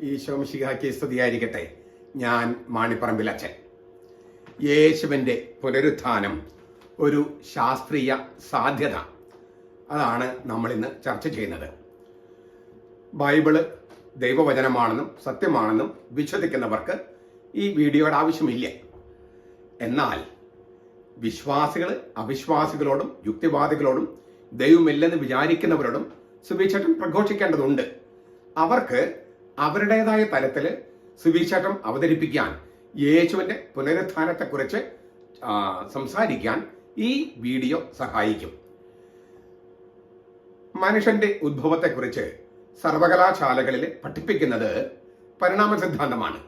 ഈശോ മിശിഹായ്ക്ക് സ്തുതിയായിരിക്കട്ടെ. ഞാൻ മാണിപ്പറമ്പിൽ അച്ഛൻ. യേശുവിൻ്റെ പുനരുത്ഥാനം ഒരു ശാസ്ത്രീയ സാധ്യത, അതാണ് നമ്മളിന്ന് ചർച്ച ചെയ്യുന്നത്. ബൈബിള് ദൈവവചനമാണെന്നും സത്യമാണെന്നും വിശ്വസിക്കുന്നവർക്ക് ഈ വീഡിയോയുടെ ആവശ്യമില്ല. എന്നാൽ വിശ്വാസികൾ അവിശ്വാസികളോടും യുക്തിവാദികളോടും ദൈവമില്ലെന്ന് വിചാരിക്കുന്നവരോടും സുവിശേഷം പ്രഘോഷിക്കേണ്ടതുണ്ട്. അവർക്ക് അവരുടേതായ തലത്തിൽ സുവിശേഷം അവതരിപ്പിക്കാൻ, യേശുവിന്റെ പുനരുത്ഥാനത്തെക്കുറിച്ച് സംസാരിക്കാൻ ഈ വീഡിയോ സഹായിക്കും. മനുഷ്യന്റെ ഉദ്ഭവത്തെക്കുറിച്ച് സർവകലാശാലകളിൽ പഠിപ്പിക്കുന്നത് പരിണാമ സിദ്ധാന്തമാണ്.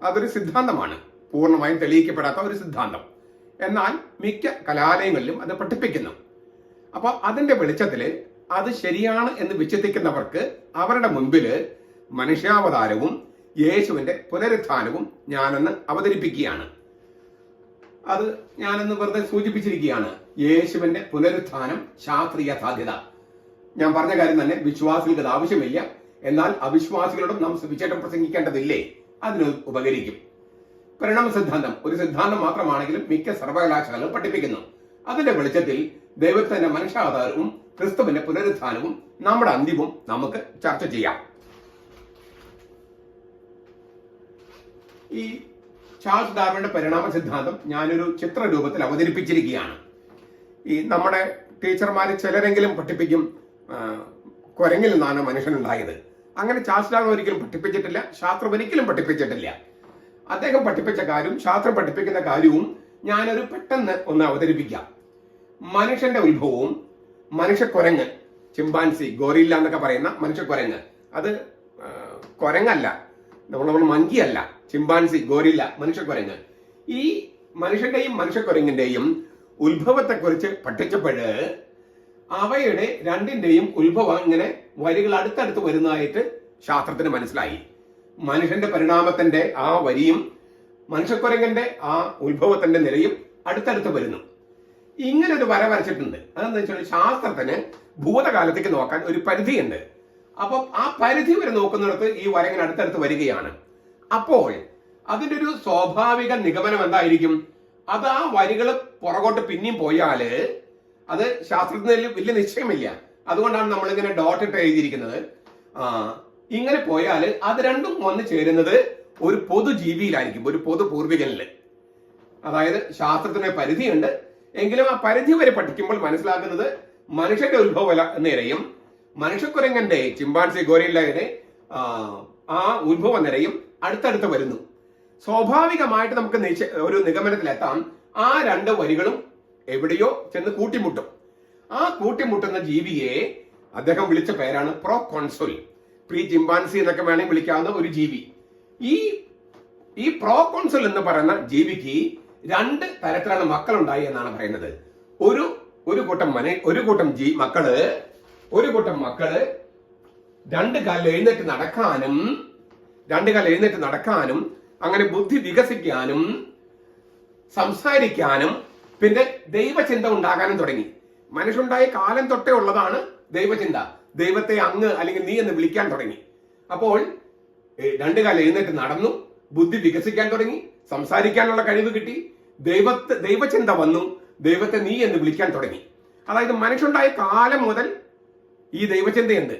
അതൊരു സിദ്ധാന്തമാണ്, പൂർണ്ണമായും തെളിയിക്കപ്പെടാത്ത ഒരു സിദ്ധാന്തം. എന്നാൽ മിക്ക കലാലയങ്ങളിലും അത് പഠിപ്പിക്കുന്നു. അപ്പോൾ അതിന്റെ വെളിച്ചത്തിൽ അത് ശരിയാണ് എന്ന് വിശ്വസിക്കുന്നവർക്ക് അവരുടെ മുൻപിൽ മനുഷ്യാവതാരവും യേശുവിന്റെ പുനരുത്ഥാനവും ഞാനൊന്ന് അവതരിപ്പിക്കുകയാണ്. അത് ഞാനൊന്ന് വെറുതെ സൂചിപ്പിച്ചിരിക്കുകയാണ്. യേശുവിന്റെ പുനരുത്ഥാനം ശാസ്ത്രീയ സാധ്യത. ഞാൻ പറഞ്ഞ കാര്യം തന്നെ വിശ്വാസികൾക്ക് അത് ആവശ്യമില്ല. എന്നാൽ അവിശ്വാസികളോടും നാം സുവിശേഷം പ്രസംഗിക്കേണ്ടതില്ലേ? അതിന് ഉപകരിക്കും. പരിണാമ സിദ്ധാന്തം ഒരു സിദ്ധാന്തം മാത്രമാണെങ്കിലും മിക്ക സർവകലാശാലകളും പഠിപ്പിക്കുന്നു. അതിന്റെ വെളിച്ചത്തിൽ ദൈവത്തിന്റെ മനുഷ്യാവതാരവും ക്രിസ്തുവിന്റെ പുനരുത്ഥാനവും നമ്മുടെ അന്ത്യവും നമുക്ക് ചർച്ച ചെയ്യാം. ഈ ചാൾസ് ഡാർവിന്റെ പരിണാമ സിദ്ധാന്തം ഞാനൊരു ചിത്രരൂപത്തിൽ അവതരിപ്പിച്ചിരിക്കുകയാണ്. ഈ നമ്മുടെ ടീച്ചർമാർ ചിലരെങ്കിലും പഠിപ്പിക്കും കുരങ്ങിൽ നിന്നാണ് മനുഷ്യനുണ്ടായത്. അങ്ങനെ ചാൾസ് ഡാർവിൻ ഒരിക്കലും പഠിപ്പിച്ചിട്ടില്ല, ശാസ്ത്രം ഒരിക്കലും പഠിപ്പിച്ചിട്ടില്ല. അദ്ദേഹം പഠിപ്പിച്ച കാര്യവും ശാസ്ത്രം പഠിപ്പിക്കുന്ന കാര്യവും ഞാനൊരു പെട്ടെന്ന് ഒന്ന് അവതരിപ്പിക്കാം. മനുഷ്യന്റെ ഉത്ഭവവും മനുഷ്യക്കുരങ്ങ്, ചിമ്പാൻസി, ഗോറില്ല എന്നൊക്കെ പറയുന്ന മനുഷ്യക്കുരങ്ങ്, അത് കുരങ്ങല്ല, നമ്മൾ മങ്കിയല്ല, ചിമ്പാൻസി, ഗോറില്ല, മനുഷ്യക്കുരങ്ങ്. ഈ മനുഷ്യന്റെയും മനുഷ്യക്കുരങ്ങിന്റെയും ഉത്ഭവത്തെക്കുറിച്ച് പഠിച്ചപ്പോഴ് അവയുടെ രണ്ടിന്റെയും ഉത്ഭവം ഇങ്ങനെ വരികൾ അടുത്തടുത്ത് വരുന്നതായിട്ട് ശാസ്ത്രത്തിന് മനസ്സിലായി. മനുഷ്യന്റെ പരിണാമത്തിന്റെ ആ വരിയും മനുഷ്യക്കുരങ്ങന്റെ ആ ഉത്ഭവത്തിന്റെ നിലയും അടുത്തടുത്ത് വരുന്നു. ഇങ്ങനെ ഒരു വര വരച്ചിട്ടുണ്ട്. അതെന്താ വെച്ചാൽ ശാസ്ത്രത്തിന് ഭൂതകാലത്തേക്ക് നോക്കാൻ ഒരു പരിധിയുണ്ട്. അപ്പം ആ പരിധി വരെ നോക്കുന്നിടത്ത് ഈ വര ഇങ്ങനെ അടുത്തടുത്ത് വരികയാണ്. അപ്പോൾ അതിന്റെ ഒരു സ്വാഭാവിക നിഗമനം എന്തായിരിക്കും? അത് ആ വരികൾ പുറകോട്ട് പിന്നെയും പോയാല് അത് ശാസ്ത്രത്തിന് വലിയ നിശ്ചയമില്ല. അതുകൊണ്ടാണ് നമ്മളിങ്ങനെ ഡോട്ട് ഇട്ട് എഴുതിയിരിക്കുന്നത്. ഇങ്ങനെ പോയാൽ അത് രണ്ടും വന്ന് ചേരുന്നത് ഒരു പൊതുജീവിയിലായിരിക്കും, ഒരു പൊതു പൂർവികനില്. അതായത് ശാസ്ത്രത്തിന് പരിധിയുണ്ട്, എങ്കിലും ആ പരിധി വരെ പഠിക്കുമ്പോൾ മനസ്സിലാക്കുന്നത് മനുഷ്യന്റെ ഉത്ഭവ നിരയും മനുഷ്യക്കുരങ്ങന്റെ, ചിമ്പാൻസി, ഗോറില്ലയുടെ ആ ഉത്ഭവ നിരയും അടുത്തടുത്ത് വരുന്നു. സ്വാഭാവികമായിട്ട് നമുക്ക് ഒരു നിഗമനത്തിലെത്താം. ആ രണ്ട് വരികളും എവിടെയോ ചെന്ന് കൂട്ടിമുട്ടും. ആ കൂട്ടിമുട്ടുന്ന ജീവിയെ അദ്ദേഹം വിളിച്ച പേരാണ് പ്രോ കോൺസുൽ, പ്രീ ചിമ്പാൻസി എന്നൊക്കെ വേണമെങ്കിൽ വിളിക്കാവുന്ന ഒരു ജീവി. ഈ പ്രോ കോൺസുൽ എന്ന് പറയുന്ന ജീവിക്ക് രണ്ട് തരത്തിലാണ് മക്കളുണ്ടായി എന്നാണ് പറയുന്നത്. ഒരു കൂട്ടം മക്കള് രണ്ട് കാലിൽ എഴുന്നേറ്റ് നടക്കാനും അങ്ങനെ ബുദ്ധി വികസിക്കാനും സംസാരിക്കാനും പിന്നെ ദൈവചിന്ത ഉണ്ടാകാനും തുടങ്ങി. മനുഷ്യനുണ്ടായ കാലം തൊട്ടേ ഉള്ളതാണ് ദൈവചിന്ത. ദൈവത്തെ അങ്ങ് അല്ലെങ്കിൽ നീ എന്ന് വിളിക്കാൻ തുടങ്ങി. അപ്പോൾ രണ്ടു കാലം എഴുന്നേറ്റ് നടന്നു, ബുദ്ധി വികസിക്കാൻ തുടങ്ങി, സംസാരിക്കാനുള്ള കഴിവ് കിട്ടി, ദൈവചിന്ത വന്നു, ദൈവത്തെ നീ എന്ന് വിളിക്കാൻ തുടങ്ങി. അതായത് മനുഷ്യനുണ്ടായ കാലം മുതൽ ഈ ദൈവചിന്തയുണ്ട്.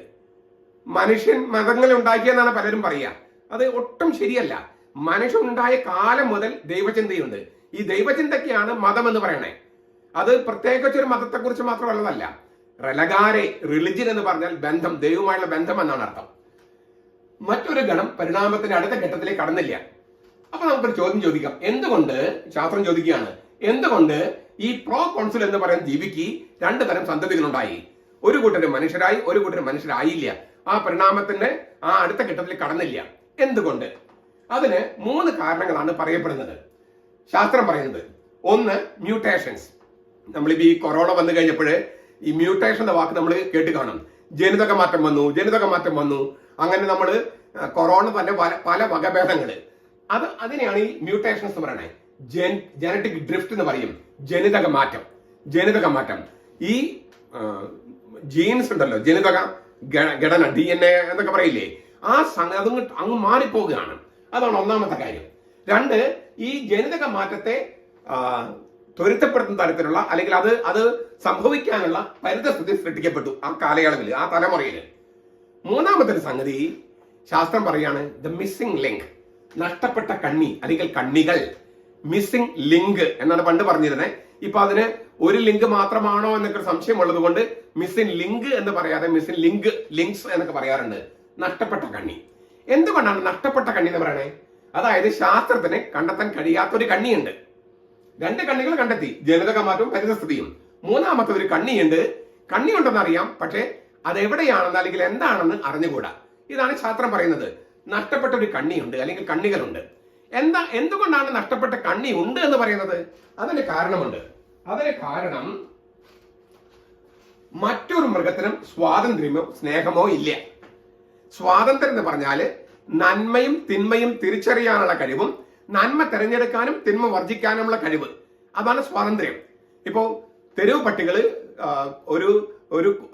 മനുഷ്യൻ മതങ്ങൾ ഉണ്ടാക്കിയെന്നാണ് പലരും പറയുക. അത് ഒട്ടും ശരിയല്ല. മനുഷ്യനുണ്ടായ കാലം മുതൽ ദൈവചിന്തയുണ്ട്. ഈ ദൈവചിന്തയ്ക്കാണ് മതം എന്ന് പറയണേ. അത് പ്രത്യേകിച്ച് ഒരു മതത്തെക്കുറിച്ച് മാത്രമല്ലതല്ല. റെലഗാരെ, റിലിജിയൻ എന്ന് പറഞ്ഞാൽ ബന്ധം, ദൈവവുമായുള്ള ബന്ധം എന്നാണ് അർത്ഥം. മറ്റൊരു ഗണം പരിണാമത്തിന്റെ അടുത്ത ഘട്ടത്തിലേക്ക് കടന്നില്ല. അപ്പൊ നമുക്കൊരു ചോദ്യം ചോദിക്കാം. എന്തുകൊണ്ട്, ശാസ്ത്രം ചോദിക്കുകയാണ്, എന്തുകൊണ്ട് ഈ പ്രോ കോൺസുൽ എന്ന് പറയുന്ന ജീവിക്ക് രണ്ടു തരം സന്തതികളുണ്ടായി? ഒരു കൂട്ടര് മനുഷ്യരായി, ഒരു കൂട്ടര് മനുഷ്യരായില്ല. ആ പരിണാമത്തിന്റെ ആ അടുത്ത ഘട്ടത്തിൽ കടന്നില്ല. എന്തുകൊണ്ട്? അതിന് 3 കാരണങ്ങളാണ് പറയപ്പെടുന്നത്, ശാസ്ത്രം പറയുന്നത്. ഒന്ന്, മ്യൂട്ടേഷൻസ്. നമ്മളിപ്പോ ഈ കൊറോണ വന്നു കഴിഞ്ഞപ്പോൾ ഈ മ്യൂട്ടേഷൻ എന്ന വാക്ക് നമ്മൾ കേട്ട് കാണും. ജനിതക മാറ്റം വന്നു. അങ്ങനെ നമ്മൾ കൊറോണ തന്നെ പല വകഭേദങ്ങള്. അതിനെയാണ് ഈ മ്യൂട്ടേഷൻസ് എന്ന് പറയുന്നത്. ജനറ്റിക് ഡ്രിഫ്റ്റ് എന്ന് പറയും. ജനിതക മാറ്റം. ഈ ജീൻസ് ഉണ്ടല്ലോ, ജനിതക ഘടന DNA എന്നൊക്കെ പറയില്ലേ, ആ സംഗതി അങ്ങ് മാറിപ്പോവുകയാണ്. അതാണ് ഒന്നാമത്തെ കാര്യം. രണ്ട്, ഈ ജനിതക മാറ്റത്തെ ത്വരിതപ്പെടുത്തുന്ന തരത്തിലുള്ള അല്ലെങ്കിൽ അത് സംഭവിക്കാനുള്ള പരിതസ്ഥിതി സൃഷ്ടിക്കപ്പെട്ടു ആ കാലയളവിൽ, ആ തലമുറയിൽ. മൂന്നാമത്തെ ഒരു സംഗതി ശാസ്ത്രം പറയാണ് ദ മിസ്സിംഗ് ലിങ്ക്, നഷ്ടപ്പെട്ട കണ്ണി അല്ലെങ്കിൽ കണ്ണികൾ. മിസ്സിംഗ് ലിങ്ക് എന്നാണ് പണ്ട് പറഞ്ഞിരുന്നത്. ഇപ്പൊ അതിന് ഒരു ലിങ്ക് മാത്രമാണോ എന്നൊക്കെ സംശയമുള്ളത് കൊണ്ട് മിസ്സിംഗ് ലിങ്ക് എന്ന് പറയാതെ മിസ്സിംഗ് ലിങ്ക്സ് എന്നൊക്കെ പറയാറുണ്ട്. നഷ്ടപ്പെട്ട കണ്ണി. എന്തുകൊണ്ടാണ് നഷ്ടപ്പെട്ട കണ്ണി എന്ന് പറയണേ? അതായത് ശാസ്ത്രത്തിന് കണ്ടെത്താൻ കഴിയാത്തൊരു കണ്ണിയുണ്ട്. 2 കണ്ണികൾ കണ്ടെത്തി, ജനിതക മാറ്റവും പരിതസ്ഥിതിയും. മൂന്നാമത്തെ ഒരു കണ്ണിയുണ്ട്. കണ്ണിയുണ്ടെന്ന് അറിയാം, പക്ഷേ അതെവിടെയാണെന്ന് അല്ലെങ്കിൽ എന്താണെന്ന് അറിഞ്ഞുകൂടാ. ഇതാണ് ശാസ്ത്രം പറയുന്നത്. നഷ്ടപ്പെട്ട ഒരു കണ്ണിയുണ്ട് അല്ലെങ്കിൽ കണ്ണികളുണ്ട്. എന്തുകൊണ്ടാണ് നഷ്ടപ്പെട്ട കണ്ണി ഉണ്ട് എന്ന് പറയുന്നത്? അതിന് കാരണമുണ്ട്. അതിന് കാരണം മറ്റൊരു മൃഗത്തിനും സ്വാതന്ത്ര്യമോ സ്നേഹമോ ഇല്ല. സ്വാതന്ത്ര്യം എന്ന് പറഞ്ഞാല് നന്മയും തിന്മയും തിരിച്ചറിയാനുള്ള കഴിവും നന്മ തിരഞ്ഞെടുക്കാനും തിന്മ വർജിക്കാനുമുള്ള കഴിവ്. അതാണ് സ്വാതന്ത്ര്യം. ഇപ്പോ തെരുവ് പട്ടികള്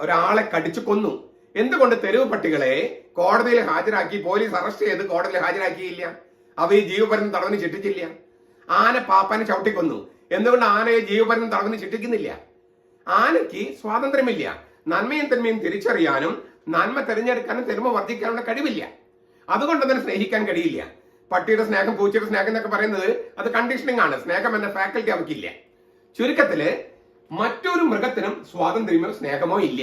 ഒരാളെ കടിച്ചു കൊന്നു. എന്തുകൊണ്ട് തെരുവ് പട്ടികളെ കോടതിയിൽ ഹാജരാക്കി പോലീസ് അറസ്റ്റ് ചെയ്ത് കോടതിയിൽ ഹാജരാക്കിയില്ല? അവയെ ജീവപര്യന്തം തടവിന് ശിക്ഷിച്ചില്ല. ആന പാപ്പാനെ ചവിട്ടിക്കൊന്നു. എന്തുകൊണ്ട് ആനയെ ജീവപര്യന്തം തടവിന് ശിക്ഷിക്കുന്നില്ല? ആനയ്ക്ക് സ്വാതന്ത്ര്യമില്ല. നന്മയും തിന്മയും തിരിച്ചറിയാനും നന്മ തിരഞ്ഞെടുക്കാനും തിന്മ വർദ്ധിക്കാനുള്ള കഴിവില്ല. അതുകൊണ്ട് തന്നെ സ്നേഹിക്കാൻ കഴിയില്ല. പട്ടിയുടെ സ്നേഹം പൂച്ചയുടെ സ്നേഹം എന്നൊക്കെ പറയുന്നത് അത് കണ്ടീഷനിങ് ആണ്. സ്നേഹം എന്ന ഫാക്കൽറ്റി അവർക്കില്ല. ചുരുക്കത്തില് മറ്റൊരു മൃഗത്തിനും സ്വാതന്ത്ര്യമോ സ്നേഹമോ ഇല്ല.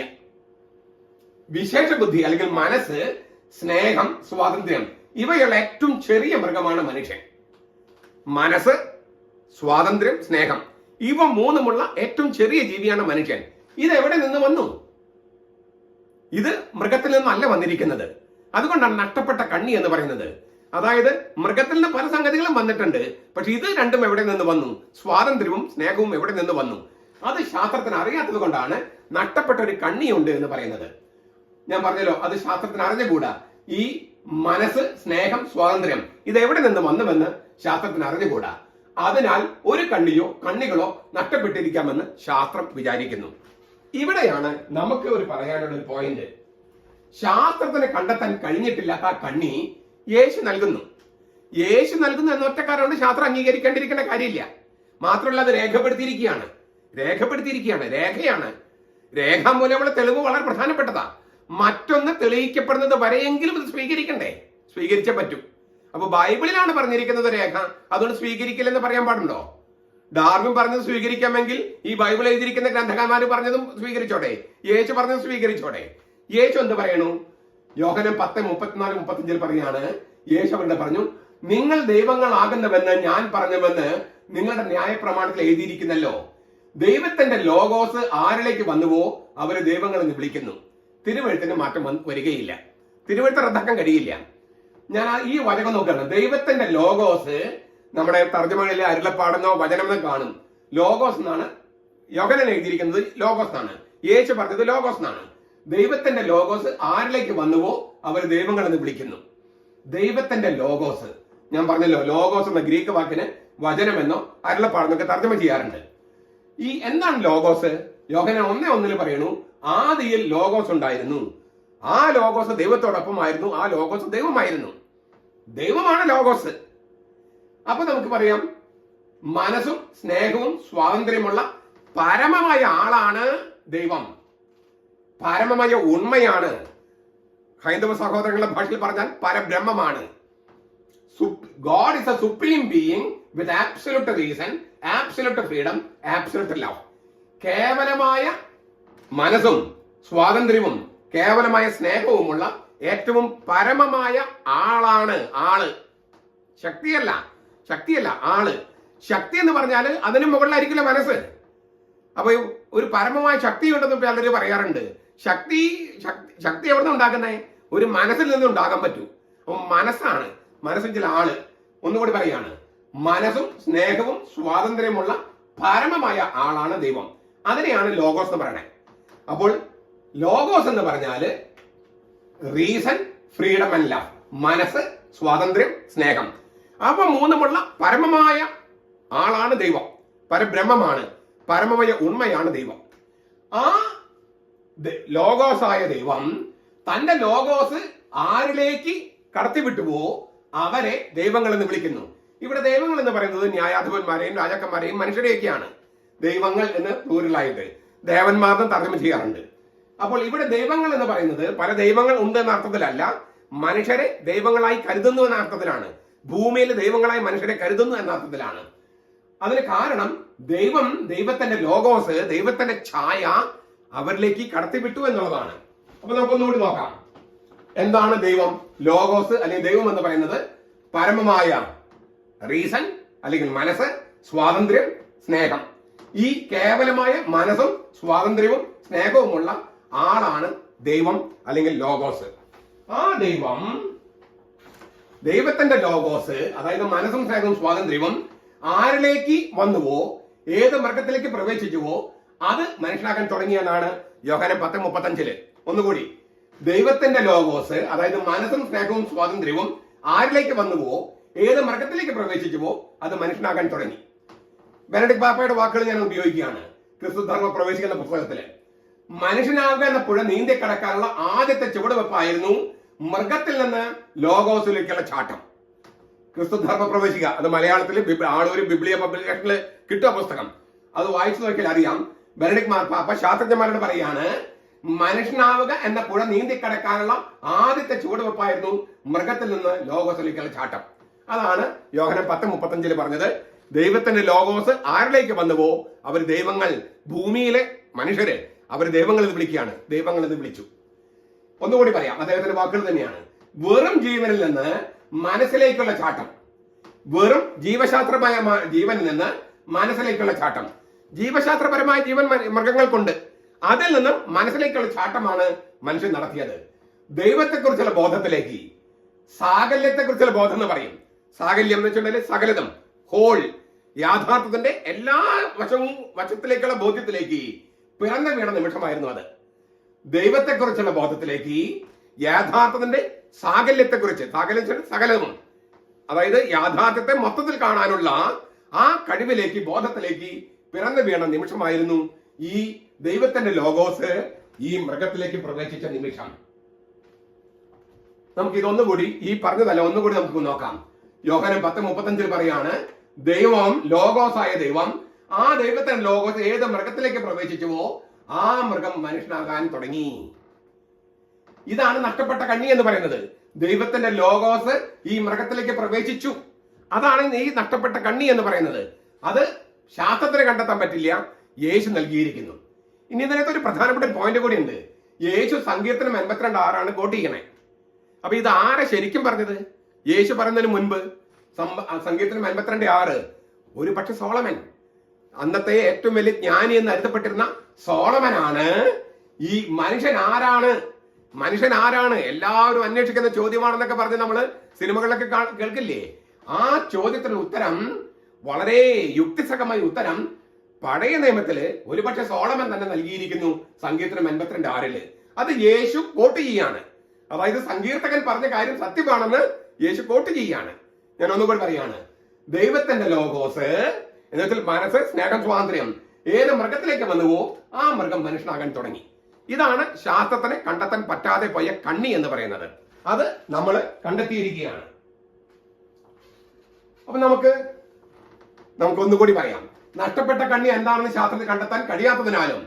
വിശേഷ ബുദ്ധി അല്ലെങ്കിൽ മനസ്സ്, സ്നേഹം, സ്വാതന്ത്ര്യം ഇവയുള്ള ഏറ്റവും ചെറിയ മൃഗമാണ് മനുഷ്യൻ. മനസ്സ്, സ്വാതന്ത്ര്യം, സ്നേഹം ഇവ മൂന്നുമുള്ള ഏറ്റവും ചെറിയ ജീവിയാണ് മനുഷ്യൻ. ഇത് എവിടെ നിന്ന് വന്നു? ഇത് മൃഗത്തിൽ നിന്നല്ല വന്നിരിക്കുന്നത്. അതുകൊണ്ടാണ് നഷ്ടപ്പെട്ട കണ്ണി എന്ന് പറയുന്നത്. അതായത് മൃഗത്തിൽ നിന്ന് പല സംഗതികളും വന്നിട്ടുണ്ട്, പക്ഷെ ഇത് രണ്ടും എവിടെ നിന്ന് വന്നു? സ്വാതന്ത്ര്യവും സ്നേഹവും എവിടെ നിന്ന് വന്നു? അത് ശാസ്ത്രത്തിന് അറിയാത്തത് കൊണ്ടാണ് നഷ്ടപ്പെട്ട ഒരു കണ്ണിയുണ്ട് എന്ന് പറയുന്നത്. ഞാൻ പറഞ്ഞല്ലോ, അത് ശാസ്ത്രത്തിന് അറിഞ്ഞുകൂടാ. ഈ മനസ്സ്, സ്നേഹം, സ്വാതന്ത്ര്യം ഇത് എവിടെ നിന്ന് വന്നുവെന്ന് ശാസ്ത്രത്തിന് അറിഞ്ഞുകൂടാ. അതിനാൽ ഒരു കണ്ണിയോ കണ്ണികളോ നഷ്ടപ്പെട്ടിരിക്കാമെന്ന് ശാസ്ത്രം വിചാരിക്കുന്നു. ഇവിടെയാണ് നമുക്ക് ഒരു പറയാനുള്ള ഒരു പോയിന്റ്. ശാസ്ത്രത്തിന് കണ്ടെത്താൻ കഴിഞ്ഞിട്ടില്ലാത്ത ആ കണ്ണി യേശു നൽകുന്നു. യേശു നൽകുന്നു എന്ന ഒറ്റക്കാരോട് ശാസ്ത്രം അംഗീകരിക്കേണ്ടിയിരിക്കേണ്ട കാര്യമില്ല. മാത്രമല്ല അത് രേഖപ്പെടുത്തിയിരിക്കുകയാണ്. രേഖയാണ്. രേഖാമൂലമുള്ള തെളിവ് വളരെ പ്രധാനപ്പെട്ടതാ. മറ്റൊന്ന് തെളിയിക്കപ്പെടുന്നത് വരെയെങ്കിലും ഇത് സ്വീകരിച്ചേ പറ്റൂ. അപ്പൊ ബൈബിളിലാണ് പറഞ്ഞിരിക്കുന്നത് രേഖ, അതുകൊണ്ട് സ്വീകരിക്കില്ലെന്ന് പറയാൻ പാടുണ്ടോ? ഡാർവിൻ പറഞ്ഞത് സ്വീകരിക്കാമെങ്കിൽ ഈ ബൈബിൾ എഴുതിയിരിക്കുന്ന ഗ്രന്ഥകാരന്മാർ പറഞ്ഞതും സ്വീകരിച്ചോടെ, യേശു പറഞ്ഞത് സ്വീകരിച്ചോടെ. യേശു എന്ത് പറയണു? യോഹന്നാൻ 10:34-35 പറയാണ്. യേശു അവരുടെ പറഞ്ഞു, നിങ്ങൾ ദൈവങ്ങളാകുന്നുവെന്ന് ഞാൻ പറഞ്ഞുവെന്ന് നിങ്ങളുടെ ന്യായപ്രമാണത്തിൽ എഴുതിയിരിക്കുന്നല്ലോ. ദൈവത്തിന്റെ ലോഗോസ് ആരിലേക്ക് വന്നുവോ അവര് ദൈവങ്ങളെന്ന് വിളിക്കുന്നു. തിരുവെഴുത്തിന് മാറ്റം വരികയില്ല. തിരുവെഴുത്ത് റദ്ദാക്കാൻ കഴിയില്ല. ഞാൻ ഈ വചനം നോക്കുകയാണ്. ദൈവത്തിന്റെ ലോഗോസ് നമ്മുടെ തർജ്ജമകളിലെ അരുളപ്പാടെന്നോ വചനമെന്നോ കാണും. ലോഗോസ് എന്നാണ് യോഹന്നാൻ എഴുതിയിരിക്കുന്നത്. ലോഗോസ് എന്നാണ്. യേശു പറഞ്ഞത് ലോഗോസ് എന്നാണ്. ദൈവത്തിന്റെ ലോഗോസ് ആരിലേക്ക് വന്നുവോ അവർ ദൈവങ്ങളെന്ന് വിളിക്കുന്നു. ദൈവത്തിന്റെ ലോഗോസ്, ഞാൻ പറഞ്ഞല്ലോ, ലോഗോസ് എന്ന ഗ്രീക്ക് വാക്കിന് വചനമെന്നോ അരുളപ്പാടെന്നൊക്കെ തർജ്ജമ ചെയ്യാറുണ്ട്. ഈ എന്താണ് ലോഗോസ്? യോഹന്നാൻ 1:1 പറയണു, ആദിയിൽ ലോഗോസ് ഉണ്ടായിരുന്നു, ആ ലോഗോസ് ദൈവത്തോടൊപ്പമായിരുന്നു, ആ ലോഗോസ് ദൈവമായിരുന്നു. ദൈവമാണ് ലോഗോസ്. അപ്പൊ നമുക്ക് പറയാം, മനസ്സും സ്നേഹവും സ്വാതന്ത്ര്യമുള്ള പരമമായ ആളാണ് ദൈവം. പരമമായ ഉണ്മയാണ്. ഹൈന്ദവ സഹോദരങ്ങളുടെ ഭാഷയിൽ പറഞ്ഞാൽ പരബ്രഹ്മമാണ്. God is a supreme being with absolute reason, absolute freedom, absolute love. കേവലമായ മനസ്സും സ്വാതന്ത്ര്യവും കേവലമായ സ്നേഹവുമുള്ള ഏറ്റവും പരമമായ ആളാണ്. ശക്തിയല്ല ആള്. ശക്തി എന്ന് പറഞ്ഞാൽ അതിന് മുകളിലായിരിക്കില്ല മനസ്സ്. അപ്പൊ ഒരു പരമമായ ശക്തി ഉണ്ടെന്ന് പലരും പറയാറുണ്ട്. ശക്തി എവിടെ നിന്ന് ഉണ്ടാക്കുന്നേ? ഒരു മനസ്സിൽ നിന്ന് ഉണ്ടാകാൻ പറ്റൂ. അപ്പൊ മനസ്സും ചില ആള്. ഒന്നുകൂടി പറയാണ്, മനസ്സും സ്നേഹവും സ്വാതന്ത്ര്യമുള്ള പരമമായ ആളാണ് ദൈവം. അതിനെയാണ് ലോഗോസ് എന്ന് പറയണേ. അപ്പോൾ ലോഗോസ് എന്ന് പറഞ്ഞാല് റീസൺ, ഫ്രീഡം ആൻഡ് ലവ്. മനസ്സ്, സ്വാതന്ത്ര്യം, സ്നേഹം. അപ്പൊ മൂന്നുമുള്ള പരമമായ ആളാണ് ദൈവം. പരബ്രഹ്മമാണ്, പരമമായ ഉണ്മയാണ് ദൈവം. ആ ലോഗോസായ ദൈവം തന്റെ ലോഗോസ് ആരിലേക്ക് കടത്തിവിട്ടുവോ അവരെ ദൈവങ്ങൾ എന്ന് വിളിക്കുന്നു. ഇവിടെ ദൈവങ്ങൾ എന്ന് പറയുന്നത് ന്യായാധിപന്മാരെയും രാജാക്കന്മാരെയും മനുഷ്യരെയൊക്കെയാണ് ദൈവങ്ങൾ എന്ന് പ്ലൂറലായിട്ട് ദേവന്മാർന്ന് തർജ്ജമ ചെയ്യാറുണ്ട്. അപ്പോൾ ഇവിടെ ദൈവങ്ങൾ എന്ന് പറയുന്നത് പല ദൈവങ്ങൾ ഉണ്ട് എന്ന അർത്ഥത്തിലല്ല, മനുഷ്യരെ ദൈവങ്ങളായി കരുതുന്നു എന്ന അർത്ഥത്തിലാണ്. ഭൂമിയിൽ ദൈവങ്ങളായി മനുഷ്യരെ കരുതുന്നു എന്ന അർത്ഥത്തിലാണ്. അതിന് കാരണം ദൈവത്തിന്റെ ലോഗോസ്, ദൈവത്തിന്റെ ഛായ അവരിലേക്ക് കടത്തിവിട്ടു എന്നുള്ളതാണ്. അപ്പൊ നമുക്കൊന്നുകൂടി നോക്കാം. എന്താണ് ദൈവം? ലോഗോസ് അല്ലെങ്കിൽ ദൈവം എന്ന് പറയുന്നത് പരമമായ റീസൺ അല്ലെങ്കിൽ മനസ്സ്, സ്വാതന്ത്ര്യം, സ്നേഹം. ഈ കേവലമായ മനസ്സും സ്വാതന്ത്ര്യവും സ്നേഹവുമുള്ള ആളാണ് ദൈവം അല്ലെങ്കിൽ ലോഗോസ്. ആ ദൈവത്തിന്റെ ലോഗോസ്, അതായത് മനസ്സും സ്നേഹവും സ്വാതന്ത്ര്യവും ആരിലേക്ക് വന്നുവോ, ഏത് മൃഗത്തിലേക്ക് പ്രവേശിച്ചുവോ അത് മനുഷ്യനാക്കാൻ തുടങ്ങിയെന്നാണ് യോഹന്നാൻ 10:35. ഒന്നുകൂടി, ദൈവത്തിന്റെ ലോഗോസ്, അതായത് മനസ്സും സ്നേഹവും സ്വാതന്ത്ര്യവും ആരിലേക്ക് വന്നുവോ, ഏത് മൃഗത്തിലേക്ക് പ്രവേശിച്ചുവോ അത് മനുഷ്യനാകാൻ തുടങ്ങി. ബെനഡിക്ട് പാപ്പയുടെ വാക്കുകൾ ഞാൻ ഉപയോഗിക്കുകയാണ്. ക്രിസ്തുധർമ്മ പ്രവേശിക്കുന്ന പുസ്തകത്തില് മനുഷ്യനാകുക എന്ന പുഴ നീന്തി കടക്കാനുള്ള ആദ്യത്തെ ചുവടുവെപ്പായിരുന്നു മൃഗത്തിൽ നിന്ന് ലോഗോസിലേക്കുള്ള ചാട്ടം. ക്രിസ്തുധർമ്മ പ്രവേശിക, അത് മലയാളത്തിൽ ആളൂര് ബിബ്ലിയ പബ്ലിക്കേഷനിൽ കിട്ടുക പുസ്തകം. അത് വായിച്ചു നോക്കിയാൽ അറിയാം. ബെനഡിക്ട് മാർപ്പാപ്പ ശാസ്ത്രജ്ഞന്മാരോട് പറയാണ്, മനുഷ്യനാവുക എന്ന പുഴ നീന്തി കടക്കാനുള്ള ആദ്യത്തെ ചുവടുവെപ്പായിരുന്നു മൃഗത്തിൽ നിന്ന് ലോഗോസിലേക്കുള്ള ചാട്ടം. അതാണ് യോഹന്നാൻ 10:35 പറഞ്ഞത്. ദൈവത്തിന്റെ ലോഗോസ് ആരിലേക്ക് വന്നുവോ അവർ ദൈവങ്ങൾ, ഭൂമിയിലെ മനുഷ്യരെ അവർ ദൈവങ്ങൾ എന്ന് വിളിക്കുകയാണ്. ദൈവങ്ങൾ എന്ന് വിളിച്ചു. ഒന്നുകൂടി പറയാം, അദ്ദേഹത്തിന്റെ വാക്കുകൾ തന്നെയാണ്. വെറും ജീവനിൽ നിന്ന് മനസ്സിലേക്കുള്ള ചാട്ടം, വെറും ജീവശാസ്ത്രമായ ജീവനിൽ നിന്ന് മനസ്സിലേക്കുള്ള ചാട്ടം. ജീവശാസ്ത്രപരമായ ജീവൻ മൃഗങ്ങൾക്കുണ്ട്, അതിൽ നിന്നും മനസ്സിലേക്കുള്ള ചാട്ടമാണ് മനുഷ്യൻ നടത്തിയത്. ദൈവത്തെക്കുറിച്ചുള്ള ബോധത്തിലേക്ക്, സാകല്യത്തെക്കുറിച്ചുള്ള ബോധം എന്ന് പറയും. സാകല്യം എന്ന് വെച്ചിട്ടുണ്ടെങ്കിൽ സകലതം, ഹോൾ, യാഥാർത്ഥ്യത്തിന്റെ എല്ലാ വശത്തിലേക്കുള്ള ബോധ്യത്തിലേക്ക് പിറന്നു വീണ നിമിഷമായിരുന്നു അത്. ദൈവത്തെക്കുറിച്ചുള്ള ബോധത്തിലേക്ക്, യാഥാർത്ഥ്യത്തിന്റെ സാകല്യത്തെക്കുറിച്ച്, സാകല്യം സകലവും, അതായത് യാഥാർത്ഥ്യത്തെ മൊത്തത്തിൽ കാണാനുള്ള ആ കഴിവിലേക്ക്, ബോധത്തിലേക്ക് പിറന്നു വീണ നിമിഷമായിരുന്നു ഈ ദൈവത്തിന്റെ ലോഗോസ് ഈ മൃഗത്തിലേക്ക് പ്രവേശിച്ച നിമിഷം. നമുക്ക് ഇതൊന്നുകൂടി, ഈ പറഞ്ഞതല്ല ഒന്നുകൂടി നമുക്ക് നോക്കാം. യോഹന്നാൻ 10:35 പറയാണ്, ദൈവം ലോഗോസായ ദൈവം, ആ ദൈവത്തിന്റെ ലോഗോസ് ഏത് മൃഗത്തിലേക്ക് പ്രവേശിച്ചുവോ ആ മൃഗം മനുഷ്യനാകാൻ തുടങ്ങി. ഇതാണ് നഷ്ടപ്പെട്ട കണ്ണി എന്ന് പറയുന്നത്. ദൈവത്തിന്റെ ലോഗോസ് ഈ മൃഗത്തിലേക്ക് പ്രവേശിച്ചു, അതാണ് ഈ നഷ്ടപ്പെട്ട കണ്ണി എന്ന് പറയുന്നത്. അത് ശാസ്ത്രത്തിന് കണ്ടെത്താൻ പറ്റില്ല, യേശു നൽകിയിരിക്കുന്നു. ഇനി ഇതിനകത്ത് ഒരു പ്രധാനപ്പെട്ട പോയിന്റ് കൂടി ഉണ്ട്. യേശു സങ്കീർത്തനം 82:6 കോട്ട് ചെയ്യണേ. അപ്പൊ ഇത് ആരെ ശരിക്കും പറഞ്ഞത്? യേശു പറയുന്നതിന് മുൻപ് സങ്കീർത്തനം 82:6 ഒരു പക്ഷെ സോളമൻ, അന്നത്തെ ഏറ്റവും വലിയ ജ്ഞാനി എന്ന് കരുതപ്പെട്ടിരുന്ന സോളമനാണ് ഈ മനുഷ്യൻ ആരാണ് എല്ലാവരും അന്വേഷിക്കുന്ന ചോദ്യമാണെന്നൊക്കെ പറഞ്ഞ് നമ്മള് സിനിമകളിലൊക്കെ കേൾക്കില്ലേ? ആ ചോദ്യത്തിന് ഉത്തരം, വളരെ യുക്തിസഹമായ ഉത്തരം പഴയ നിയമത്തില് ഒരുപക്ഷെ സോളമൻ തന്നെ നൽകിയിരിക്കുന്നു. സങ്കീർത്തനം 82:6 അത് യേശു കോട്ട് ചെയ്യാണ്. അതായത് സങ്കീർത്തകൻ പറഞ്ഞ കാര്യം സത്യമാണെന്ന് യേശു കോട്ട് ചെയ്യാണ്. ഞാൻ ഒന്നുകൂടി പറയാണ്, ദൈവത്തിന്റെ ലോഗോസ് എന്നതിൽ മനസ്സ്, സ്നേഹം, സ്വാതന്ത്ര്യം ഏത് മൃഗത്തിലേക്ക് വന്നുവോ ആ മൃഗം മനുഷ്യനാകാൻ തുടങ്ങി. ഇതാണ് ശാസ്ത്രത്തിന് കണ്ടെത്താൻ പറ്റാതെ പോയ കണ്ണി എന്ന് പറയുന്നത്. അത് നമ്മൾ കണ്ടെത്തിയിരിക്കുകയാണ്. അപ്പൊ നമുക്ക് ഒന്നുകൂടി പറയാം. നഷ്ടപ്പെട്ട കണ്ണി എന്താണെന്ന് ശാസ്ത്രത്തിൽ കണ്ടെത്താൻ കഴിയാത്തതിനാലും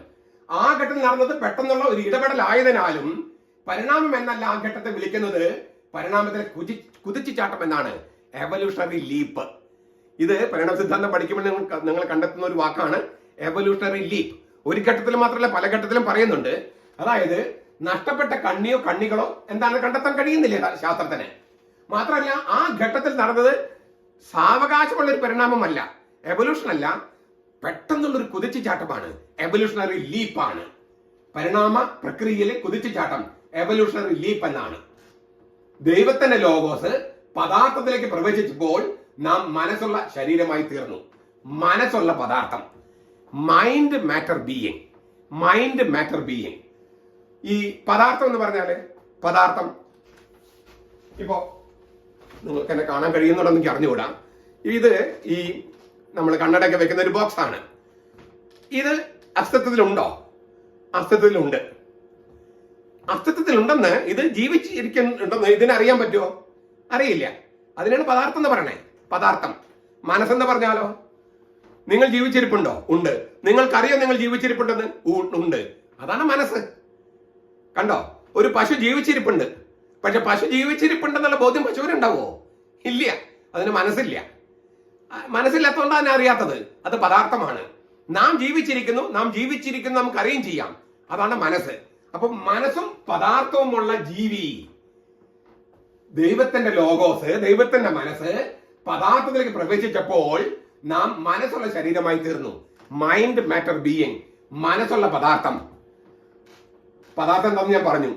ആ ഘട്ടത്തിൽ നടന്നത് പെട്ടെന്നുള്ള ഒരു ഇടപെടലായതിനാലും പരിണാമം എന്നല്ല ആ ഘട്ടത്തെ വിളിക്കുന്നത്, പരിണാമത്തിലെ കുതിച്ചുചാട്ടം എന്നാണ്, എവല്യൂഷണറി ലീപ്പ്. ഇത് പരിണാമ സിദ്ധാന്തം പഠിക്കുമ്പോൾ നിങ്ങൾ കണ്ടെത്തുന്ന ഒരു വാക്കാണ് എവല്യൂഷണറി ലീപ്പ്. ഒരു ഘട്ടത്തിൽ മാത്രമല്ല പല ഘട്ടത്തിലും പറയുന്നുണ്ട്. അതായത് നഷ്ടപ്പെട്ട കണ്ണിയോ കണ്ണികളോ എന്താണെന്ന് കണ്ടെത്താൻ കഴിയുന്നില്ല ശാസ്ത്രത്തിന്. മാത്രമല്ല ആ ഘട്ടത്തിൽ നടന്നത് സാവകാശമുള്ള ഒരു പരിണാമമല്ല, എവല്യൂഷൻ അല്ല, പെട്ടെന്നുള്ളൊരു കുതിച്ചുചാട്ടമാണ്, എവല്യൂഷണറി ലീപ്പാണ്. പരിണാമ പ്രക്രിയയിലെ കുതിച്ചുചാട്ടം എവല്യൂഷണറി ലീപ്പ് എന്നാണ്. ദൈവത്തിന്റെ ലോഗോസ് പദാർത്ഥത്തിലേക്ക് പ്രവേശിച്ചപ്പോൾ നാം മനസ്സുള്ള ശരീരമായി തീർന്നു. മനസ്സുള്ള പദാർത്ഥം, മൈൻഡ് മാറ്റർ ബീയിങ്. ഈ പദാർത്ഥം എന്ന് പറഞ്ഞാല്, പദാർത്ഥം ഇപ്പോ നിങ്ങൾക്ക് എന്നെ കാണാൻ കഴിയുന്നുണ്ടോ എനിക്ക് അറിഞ്ഞുകൂടാ. ഇത് ഈ നമ്മൾ കണ്ണടയൊക്കെ വെക്കുന്ന ഒരു ബോക്സ് ആണ്. ഇത് അസ്തിത്വത്തിലുണ്ടോ? അസ്തിത്വത്തിലുണ്ട്. അസ്തിത്വത്തിലുണ്ടെന്ന്, ഇത് ജീവിച്ചിരിക്കുന്നുണ്ടെന്ന് ഇതിനറിയാൻ പറ്റുമോ? അറിയില്ല. അതിനാണ് പദാർത്ഥം എന്ന് പറയണേ. പദാർത്ഥം. മനസ്സെന്ന് പറഞ്ഞാലോ, നിങ്ങൾ ജീവിച്ചിരിപ്പുണ്ടോ? ഉണ്ട്. നിങ്ങൾക്കറിയാം നിങ്ങൾ ജീവിച്ചിരിപ്പുണ്ടെന്ന്? ഉണ്ട്. അതാണ് മനസ്സ്. കണ്ടോ? ഒരു പശു ജീവിച്ചിരിപ്പുണ്ട്. പക്ഷെ പശു ജീവിച്ചിരിപ്പുണ്ടെന്നുള്ള ബോധ്യം പശുവിനുണ്ടാവോ? ഇല്ല. അതിന് മനസ്സില്ല. മനസ്സില്ലാത്തതുകൊണ്ട് അതിനെ അറിയാത്തത്. അത് പദാർത്ഥമാണ്. നാം ജീവിച്ചിരിക്കുന്നു നമുക്കറിയുകയും ചെയ്യാം. അതാണ് മനസ്സ്. അപ്പൊ മനസ്സും പദാർത്ഥവുമുള്ള ജീവി, ദൈവത്തിന്റെ ലോഗോസ്, ദൈവത്തിന്റെ മനസ്സ് പദാർത്ഥത്തിലേക്ക് പ്രവേശിച്ചപ്പോൾ നാം മനസ്സുള്ള ശരീരമായി തീർന്നു. മൈൻഡ് മാറ്റർ ബീയിങ്, മനസ്സുള്ള പദാർത്ഥം. പദാർത്ഥം എന്താണെന്ന് ഞാൻ പറഞ്ഞു.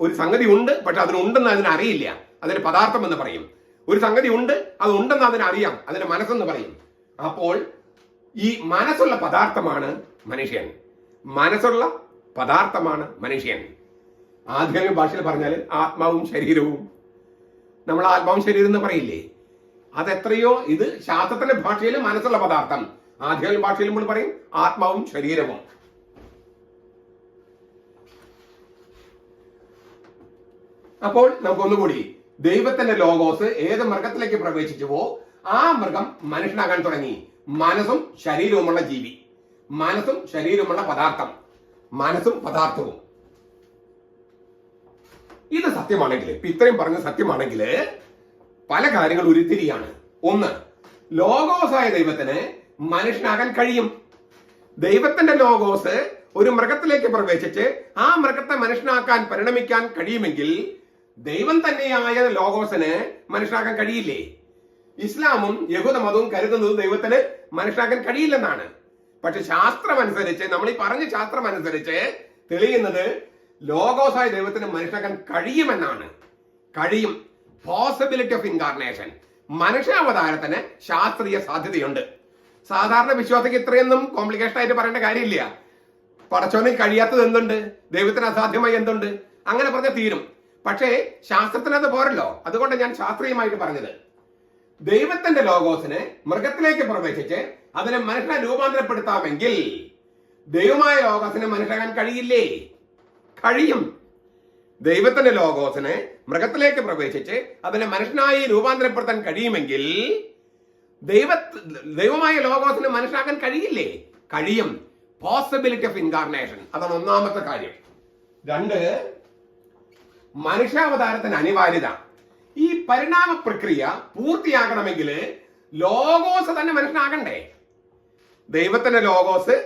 ഒരു സംഗതി ഉണ്ട്, പക്ഷെ അതിനുണ്ടെന്ന് അതിനറിയില്ല, അതിന് പദാർത്ഥം എന്ന് പറയും. ഒരു സംഗതി ഉണ്ട്, അത് ഉണ്ടെന്ന് അതിനറിയാം, അതിന് മനസ്സെന്ന് പറയും. അപ്പോൾ ഈ മനസ്സുള്ള പദാർത്ഥമാണ് മനുഷ്യൻ. മനസ്സുള്ള പദാർത്ഥമാണ് മനുഷ്യൻ. ആദ്യ ഭാഷയിൽ പറഞ്ഞാൽ ആത്മാവും ശരീരവും. നമ്മൾ ആത്മാവും ശരീരം എന്ന് പറയില്ലേ? അതെത്രയോ, ഇത് ശാസ്ത്രത്തിന്റെ ഭാഷയിൽ മനസ്സുള്ള പദാർത്ഥം, ആദ്യ ഭാഷയിൽ നമ്മൾ പറയും ആത്മാവും ശരീരവും. അപ്പോൾ നമുക്കൊന്നുകൂടി, ദൈവത്തിന്റെ ലോഗോസ് ഏത് മൃഗത്തിലേക്ക് പ്രവേശിച്ചുവോ ആ മൃഗം മനുഷ്യനാകാൻ തുടങ്ങി. മനസ്സും ശരീരവുമുള്ള ജീവി, മനസ്സും ശരീരവുമുള്ള പദാർത്ഥം, മനസ്സും പദാർത്ഥവും. ഇത് സത്യമാണെങ്കിൽ, ഇത്രയും പറഞ്ഞ സത്യമാണെങ്കിൽ, പല കാര്യങ്ങൾ ഉരുത്തിരിയാണ്. ഒന്ന്, ലോഗോസായ ദൈവത്തിന് മനുഷ്യനാകാൻ കഴിയും. ദൈവത്തിന്റെ ലോഗോസ് ഒരു മൃഗത്തിലേക്ക് പ്രവേശിച്ച് ആ മൃഗത്തെ മനുഷ്യനാക്കാൻ പരിണമിക്കാൻ കഴിയുമെങ്കിൽ ദൈവം തന്നെയായ ലോഗോസിന് മനുഷ്യനാക്കാൻ കഴിയില്ലേ? ഇസ്ലാമും യഹൂദ മതവും കരുതുന്നത് ദൈവത്തിന് മനുഷ്യനാക്കാൻ കഴിയില്ലെന്നാണ്. പക്ഷെ ശാസ്ത്രമനുസരിച്ച്, നമ്മൾ ഈ പറഞ്ഞ ശാസ്ത്രമനുസരിച്ച് തെളിയുന്നത് ലോഗോസായ ദൈവത്തിന് മനുഷ്യനാക്കാൻ കഴിയുമെന്നാണ്. കഴിയും. Possibility of incarnation. മനുഷ്യാവതാരത്തിന് ശാസ്ത്രീയ സാധ്യതയുണ്ട്. സാധാരണ വിശ്വാസിക്ക് ഇത്രയൊന്നും കോംപ്ലിക്കേഷൻ ആയിട്ട് പറയേണ്ട കാര്യമില്ല. പടച്ചോനെ കഴിയാത്തത് എന്തുണ്ട്? ദൈവത്തിന് അസാധ്യമായി എന്തുണ്ട്? അങ്ങനെ പറഞ്ഞ തീരും. പക്ഷേ ശാസ്ത്രത്തിന് അത് പോരല്ലോ. അതുകൊണ്ട് ഞാൻ ശാസ്ത്രീയമായിട്ട് പറഞ്ഞത്, ദൈവത്തിന്റെ ലോഗോസിന് മൃഗത്തിലേക്ക് പ്രവേശിച്ച് അതിനെ മനുഷ്യനെ രൂപാന്തരപ്പെടുത്താമെങ്കിൽ ദൈവമായ ലോഗോസിന് മനുഷ്യനാകാൻ കഴിയില്ലേ? കഴിയും. ദൈവത്തിന്റെ ലോഗോസിന് മൃഗത്തിലേക്ക് പ്രവേശിച്ച് അതിനെ മനുഷ്യനായി രൂപാന്തരപ്പെടുത്താൻ കഴിയുമെങ്കിൽ ദൈവമായ ലോഗോസിന് മനുഷ്യനാകാൻ കഴിയില്ലേ? കഴിയും. Possibility of incarnation. അതാണ് ഒന്നാമത്തെ കാര്യം. രണ്ട്, മനുഷ്യാവതാരത്തിന് അനിവാര്യത. ഈ പരിണാമ പ്രക്രിയ പൂർത്തിയാകണമെങ്കിൽ ലോഗോസ് തന്നെ മനുഷ്യനാകണ്ടേ? ദൈവത്തിന്റെ ലോഗോസ്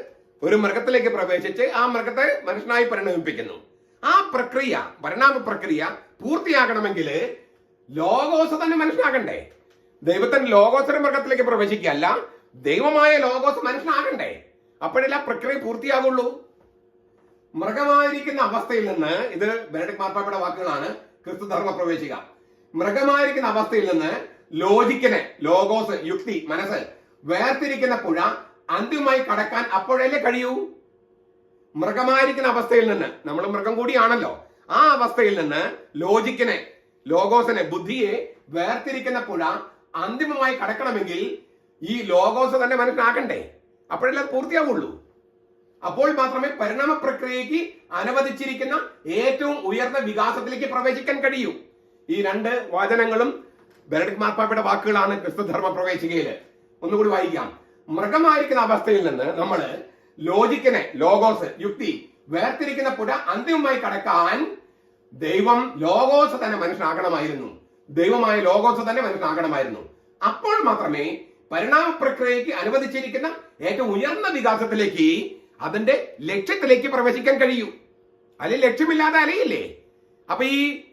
ഒരു മൃഗത്തിലേക്ക് പ്രവേശിച്ച് ആ മൃഗത്തെ മനുഷ്യനായി പരിണമിപ്പിക്കുന്നു. ആ പ്രക്രിയ, പരിണാമ പ്രക്രിയ പൂർത്തിയാകണമെങ്കിൽ ലോഗോസ് തന്നെ മനുഷ്യനാകണ്ടേ? ദൈവത്തിന്റെ ലോഗോസിന്റെ മൃഗത്തിലേക്ക് പ്രവേശിക്കുകയല്ല, ദൈവമായ ലോഗോസ് മനുഷ്യനാകണ്ടേ? അപ്പോഴല്ല പ്രക്രിയ പൂർത്തിയാകുള്ളൂ. മൃഗമായിരിക്കുന്ന അവസ്ഥയിൽ നിന്ന്, ഇത് ബെനഡിക്ട് മാർപ്പാപ്പയുടെ വാക്കുകളാണ്, ക്രിസ്തുധർമ്മ പ്രവേശിക. മൃഗമായിരിക്കുന്ന അവസ്ഥയിൽ നിന്ന് ലോജിക്കിനെ, ലോഗോസ്, യുക്തി, മനസ്സ് വേർതിരിക്കുന്ന പുഴ അന്തിമമായി കടക്കാൻ അപ്പോഴല്ലേ കഴിയൂ. മൃഗമായിരിക്കുന്ന അവസ്ഥയിൽ നിന്ന്, നമ്മൾ മൃഗം കൂടിയാണല്ലോ, ആ അവസ്ഥയിൽ നിന്ന് ലോജിക്കിനെ, ലോഗോസിനെ, ബുദ്ധിയെ വേർതിരിക്കുന്ന പുഴ അന്തിമമായി കടക്കണമെങ്കിൽ ഈ ലോഗോസ് തന്നെ മനുഷ്യനാകണ്ടേ? അപ്പോഴല്ലേ അത് പൂർത്തിയാവുള്ളൂ. അപ്പോൾ മാത്രമേ പരിണാമ പ്രക്രിയയ്ക്ക് അനുവദിച്ചിരിക്കുന്ന ഏറ്റവും ഉയർന്ന വികാസത്തിലേക്ക് പ്രവേശിക്കാൻ കഴിയൂ. ഈ രണ്ട് വചനങ്ങളും ബെനഡിക്ട് മാർപ്പാപ്പയുടെ വാക്കുകളാണ് ക്രിസ്തുധർമ്മ പ്രവേശികയില്. ഒന്നുകൂടി വായിക്കാം. മൃഗമായിരിക്കുന്ന അവസ്ഥയിൽ നിന്ന് നമ്മൾ ലോജിക്കിനെ, ലോഗോസ്, യുക്തി വേർതിരിക്കുന്ന പുഴ അന്തിമമായി കടക്കാൻ ദൈവം ലോഗോസ് തന്നെ മനുഷ്യനാകണമായിരുന്നു. ദൈവമായ ലോഗോസ് തന്നെ മനുഷ്യനാകണമായിരുന്നു. അപ്പോൾ മാത്രമേ പരിണാമ പ്രക്രിയയ്ക്ക് അനുവദിച്ചിരിക്കുന്ന ഏറ്റവും ഉയർന്ന വികാസത്തിലേക്ക്, അതിന്റെ ലക്ഷ്യത്തിലേക്ക് പ്രവേശിക്കാൻ കഴിയൂ. അല്ലെങ്കിൽ ലക്ഷ്യമില്ലാതെ അലയില്ലേ? അപ്പൊ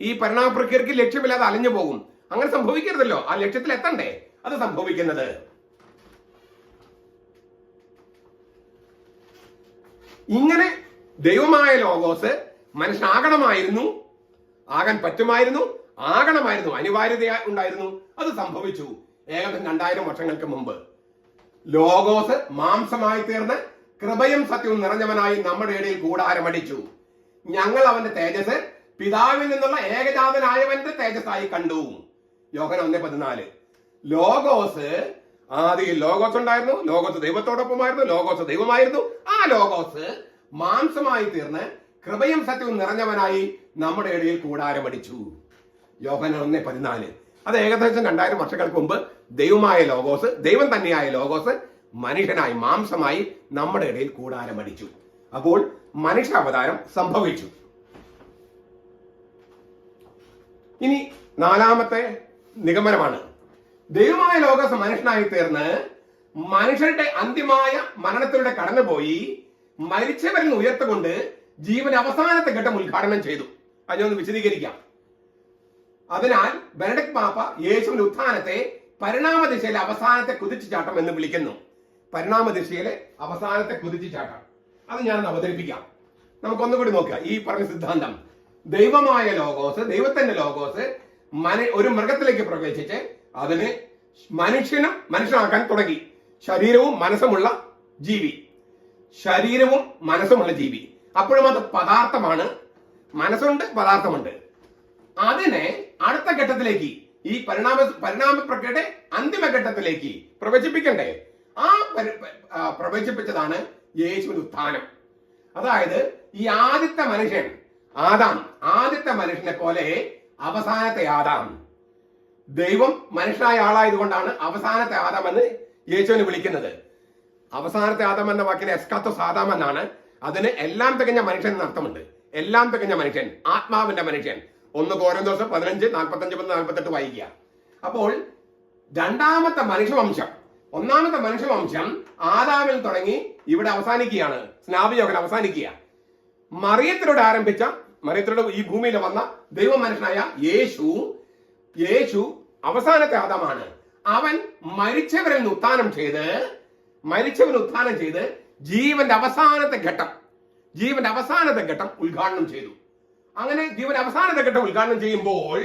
ഈ പരിണാമ പ്രക്രിയക്ക് ലക്ഷ്യമില്ലാതെ അലഞ്ഞു പോകും. അങ്ങനെ സംഭവിക്കരുതല്ലോ. ആ ലക്ഷ്യത്തിൽ എത്തണ്ടേ? അത് സംഭവിക്കുന്നത് ഇങ്ങനെ ദൈവമായ ലോഗോസ് മനുഷ്യനാകണമായിരുന്നു, ആകാൻ പറ്റുമായിരുന്നു, ആകണമായിരുന്നു, അനിവാര്യത ഉണ്ടായിരുന്നു. അത് സംഭവിച്ചു ഏകദേശം 2000 വർഷങ്ങൾക്ക് മുമ്പ്. ലോഗോസ് മാംസമായി തീർന്ന് കൃപയും സത്യവും നിറഞ്ഞവനായി നമ്മുടെ ഇടയിൽ കൂടാരമടിച്ചു. ഞങ്ങൾ അവന്റെ തേജസ് പിതാവിൽ നിന്നുള്ള ഏകജാതനായവന്റെ തേജസ്സായി കണ്ടു. യോഹന്നാൻ 1:14. ലോഗോസ്, ആദിയിൽ ലോഗോസ് ഉണ്ടായിരുന്നു, ലോഗോസ് ദൈവത്തോടൊപ്പമായിരുന്നു, ലോഗോസ് ദൈവമായിരുന്നു. ആ ലോഗോസ് മാംസമായി തീർന്ന് കൃപയും സത്യവും നിറഞ്ഞവനായി നമ്മുടെ ഇടയിൽ കൂടാരമടിച്ചു. യോഹന്നാൻ 1:14. അത് ഏകദേശം 2000 വർഷങ്ങൾക്ക് മുമ്പ് ദൈവമായ ലോഗോസ്, ദൈവം തന്നെയായ ലോഗോസ് മനുഷ്യനായി മാംസമായി നമ്മുടെ ഇടയിൽ കൂടാരമടിച്ചു. അപ്പോൾ മനുഷ്യാവതാരം സംഭവിച്ചു. ഇനി 4ാമത്തെ നിഗമനമാണ്. ദൈവമായ ലോഗോസ് മനുഷ്യനായി തീർന്ന് മനുഷ്യരുടെ അന്തിമമായ മരണത്തിലൂടെ കടന്നുപോയി മരിച്ചവരിൽ ഉയർത്തുകൊണ്ട് ജീവൻ അവസാനത്തെ ഘട്ടം ഉദ്ഘാടനം ചെയ്തു. അതിനൊന്ന് വിശദീകരിക്കാം. അതിനാൽ ബെനഡിക്ട് പാപ്പ യേശുവിന്റെ ഉത്ഥാനത്തെ പരിണാമദിശയിലെ അവസാനത്തെ കുതിച്ചുചാട്ടം എന്ന് വിളിക്കുന്നു. പരിണാമദിശയിലെ അവസാനത്തെ കുതിച്ചുചാട്ടം. അത് ഞാൻ അവതരിപ്പിക്കാം. നമുക്കൊന്നുകൂടി നോക്കുക. ഈ പറഞ്ഞ സിദ്ധാന്തം, ദൈവമായ ലോഗോസ്, ദൈവത്തിന്റെ ലോഗോസ് ഒരു മൃഗത്തിലേക്ക് പ്രവേശിച്ച് അതിന് മനുഷ്യനാക്കാൻ തുടങ്ങി. ശരീരവും മനസ്സുമുള്ള ജീവി. ശരീരവും മനസ്സുമുള്ള ജീവി. അപ്പോഴും അത് പദാർത്ഥമാണ്. മനസ്സുണ്ട്, പദാർത്ഥമുണ്ട്. അതിനെ അടുത്ത ഘട്ടത്തിലേക്ക്, ഈ പരിണാമ പ്രക്രിയയുടെ അന്തിമ ഘട്ടത്തിലേക്ക് പ്രവേശിപ്പിക്കണ്ടേ? ആ പ്രവേശിപ്പിച്ചതാണ് യേശുവിന്റെ ഉത്ഥാനം. അതായത് ഈ ആദ്യത്തെ മനുഷ്യൻ ആദാം, ആദ്യത്തെ മനുഷ്യനെ പോലെ അവസാനത്തെ ആദാം. ദൈവം മനുഷ്യനായ ആളായതുകൊണ്ടാണ് അവസാനത്തെ ആദാം എന്ന് യേശുവിനെ വിളിക്കുന്നത്. അവസാനത്തെ ആദാം എന്ന വാക്കിന് എസ്കാത്തോസ് ആദാം എന്നാണ്. അതിന് എല്ലാം തികഞ്ഞ മനുഷ്യൻ എന്ന് അർത്ഥമുണ്ട്. എല്ലാം തികഞ്ഞ മനുഷ്യൻ, ആത്മാവിന്റെ മനുഷ്യൻ. 1 കൊരിന്തോസ് 15:45-48 വായിക്കുക. അപ്പോൾ രണ്ടാമത്തെ മനുഷ്യവംശം, ഒന്നാമത്തെ മനുഷ്യവംശം ആദാമിൽ തുടങ്ങി ഇവിടെ അവസാനിക്കുകയാണ്. സ്നാപയോഹൻ അവസാനിക്കുക. മറിയത്തിലൂടെ ഈ ഭൂമിയിൽ വന്ന ദൈവ മനുഷ്യനായ യേശു അവസാനത്തെ ആദാമാണ്. അവൻ മരിച്ചവരിൽ ഉത്ഥാനം ചെയ്ത് ജീവന്റെ അവസാനത്തെ ഘട്ടം ഉദ്ഘാടനം ചെയ്തു. അങ്ങനെ ജീവന്റെ അവസാനത്തെ ഘട്ടം ഉദ്ഘാടനം ചെയ്യുമ്പോൾ